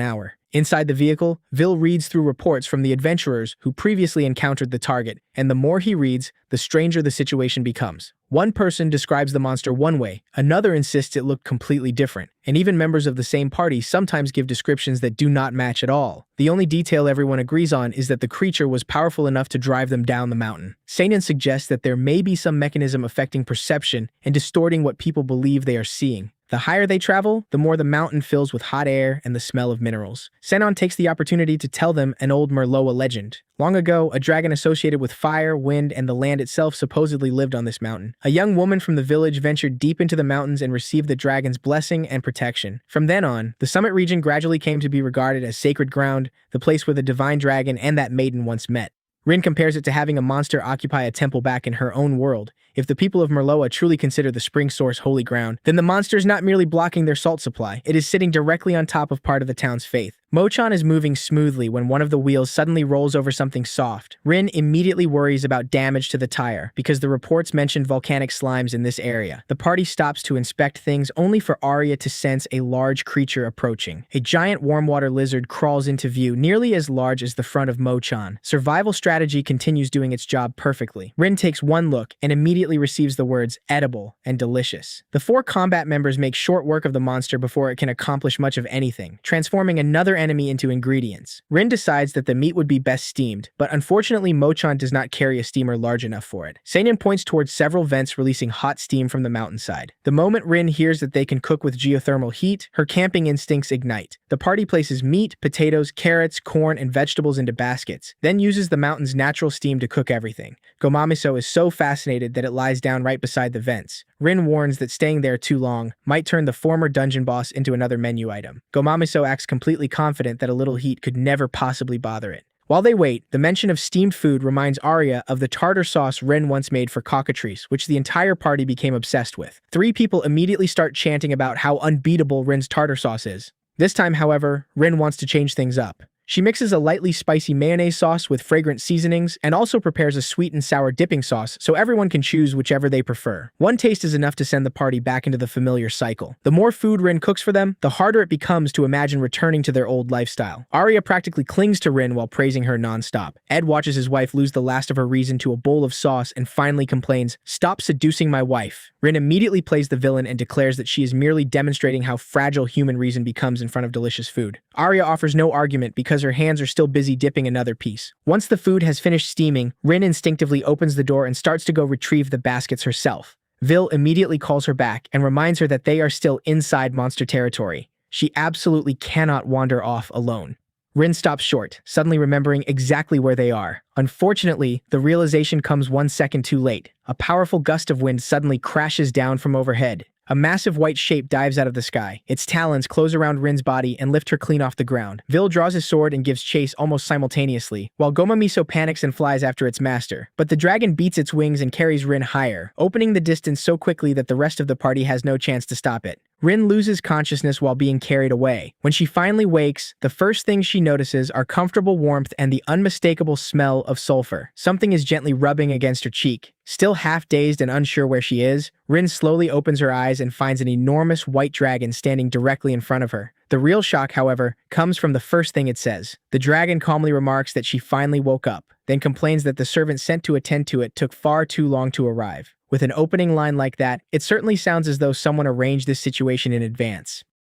hour. Inside the vehicle, Vil reads through reports from the adventurers who previously encountered the target, and the more he reads, the stranger the situation becomes. One person describes the monster one way, another insists it looked completely different, and even members of the same party sometimes give descriptions that do not match at all. The only detail everyone agrees on is that the creature was powerful enough to drive them down the mountain. Saintess suggests that there may be some mechanism affecting perception and distorting what people believe they are seeing. The higher they travel, the more the mountain fills with hot air and the smell of minerals. Senon takes the opportunity to tell them an old Merloa legend. Long ago, a dragon associated with fire, wind, and the land itself supposedly lived on this mountain. A young woman from the village ventured deep into the mountains and received the dragon's blessing and protection. From then on, the summit region gradually came to be regarded as sacred ground, the place where the divine dragon and that maiden once met. Rin compares it to having a monster occupy a temple back in her own world. If the people of Merloa truly consider the spring source holy ground, then the monster is not merely blocking their salt supply, it is sitting directly on top of part of the town's faith. Mochan is moving smoothly when one of the wheels suddenly rolls over something soft. Rin immediately worries about damage to the tire, because the reports mentioned volcanic slimes in this area. The party stops to inspect things only for Arya to sense a large creature approaching. A giant warm water lizard crawls into view, nearly as large as the front of Mochan. Survival strategy continues doing its job perfectly. Rin takes one look and immediately receives the words edible and delicious. The 4 combat members make short work of the monster before it can accomplish much of anything, transforming another enemy into ingredients. Rin decides that the meat would be best steamed, but unfortunately Mochan does not carry a steamer large enough for it. Seinen points towards several vents releasing hot steam from the mountainside. The moment Rin hears that they can cook with geothermal heat, her camping instincts ignite. The party places meat, potatoes, carrots, corn, and vegetables into baskets, then uses the mountain's natural steam to cook everything. Gomamiso is so fascinated that it lies down right beside the vents. Rin warns that staying there too long might turn the former dungeon boss into another menu item. Gomamiso acts completely confident that a little heat could never possibly bother it. While they wait, the mention of steamed food reminds Arya of the tartar sauce Rin once made for cockatrice, which the entire party became obsessed with. 3 people immediately start chanting about how unbeatable Rin's tartar sauce is. This time, however, Rin wants to change things up. She mixes a lightly spicy mayonnaise sauce with fragrant seasonings and also prepares a sweet and sour dipping sauce so everyone can choose whichever they prefer. One taste is enough to send the party back into the familiar cycle. The more food Rin cooks for them, the harder it becomes to imagine returning to their old lifestyle. Arya practically clings to Rin while praising her non-stop. Ed watches his wife lose the last of her reason to a bowl of sauce and finally complains, "Stop seducing my wife." Rin immediately plays the villain and declares that she is merely demonstrating how fragile human reason becomes in front of delicious food. Arya offers no argument because her hands are still busy dipping another piece. Once the food has finished steaming, Rin instinctively opens the door and starts to go retrieve the baskets herself. Vil immediately calls her back and reminds her that they are still inside monster territory. She absolutely cannot wander off alone. Rin stops short, suddenly remembering exactly where they are. Unfortunately, the realization comes 1 second too late. A powerful gust of wind suddenly crashes down from overhead. A massive white shape dives out of the sky. Its talons close around Rin's body and lift her clean off the ground. Vil draws his sword and gives chase almost simultaneously, while Gomamiso panics and flies after its master. But the dragon beats its wings and carries Rin higher, opening the distance so quickly that the rest of the party has no chance to stop it. Rin loses consciousness while being carried away. When she finally wakes, the first things she notices are comfortable warmth and the unmistakable smell of sulfur. Something is gently rubbing against her cheek. Still half dazed and unsure where she is, Rin slowly opens her eyes and finds an enormous white dragon standing directly in front of her. The real shock, however, comes from the first thing it says. The dragon calmly remarks that she finally woke up, then complains that the servant sent to attend to it took far too long to arrive. With an opening line like that, it certainly sounds as though someone arranged this situation in advance.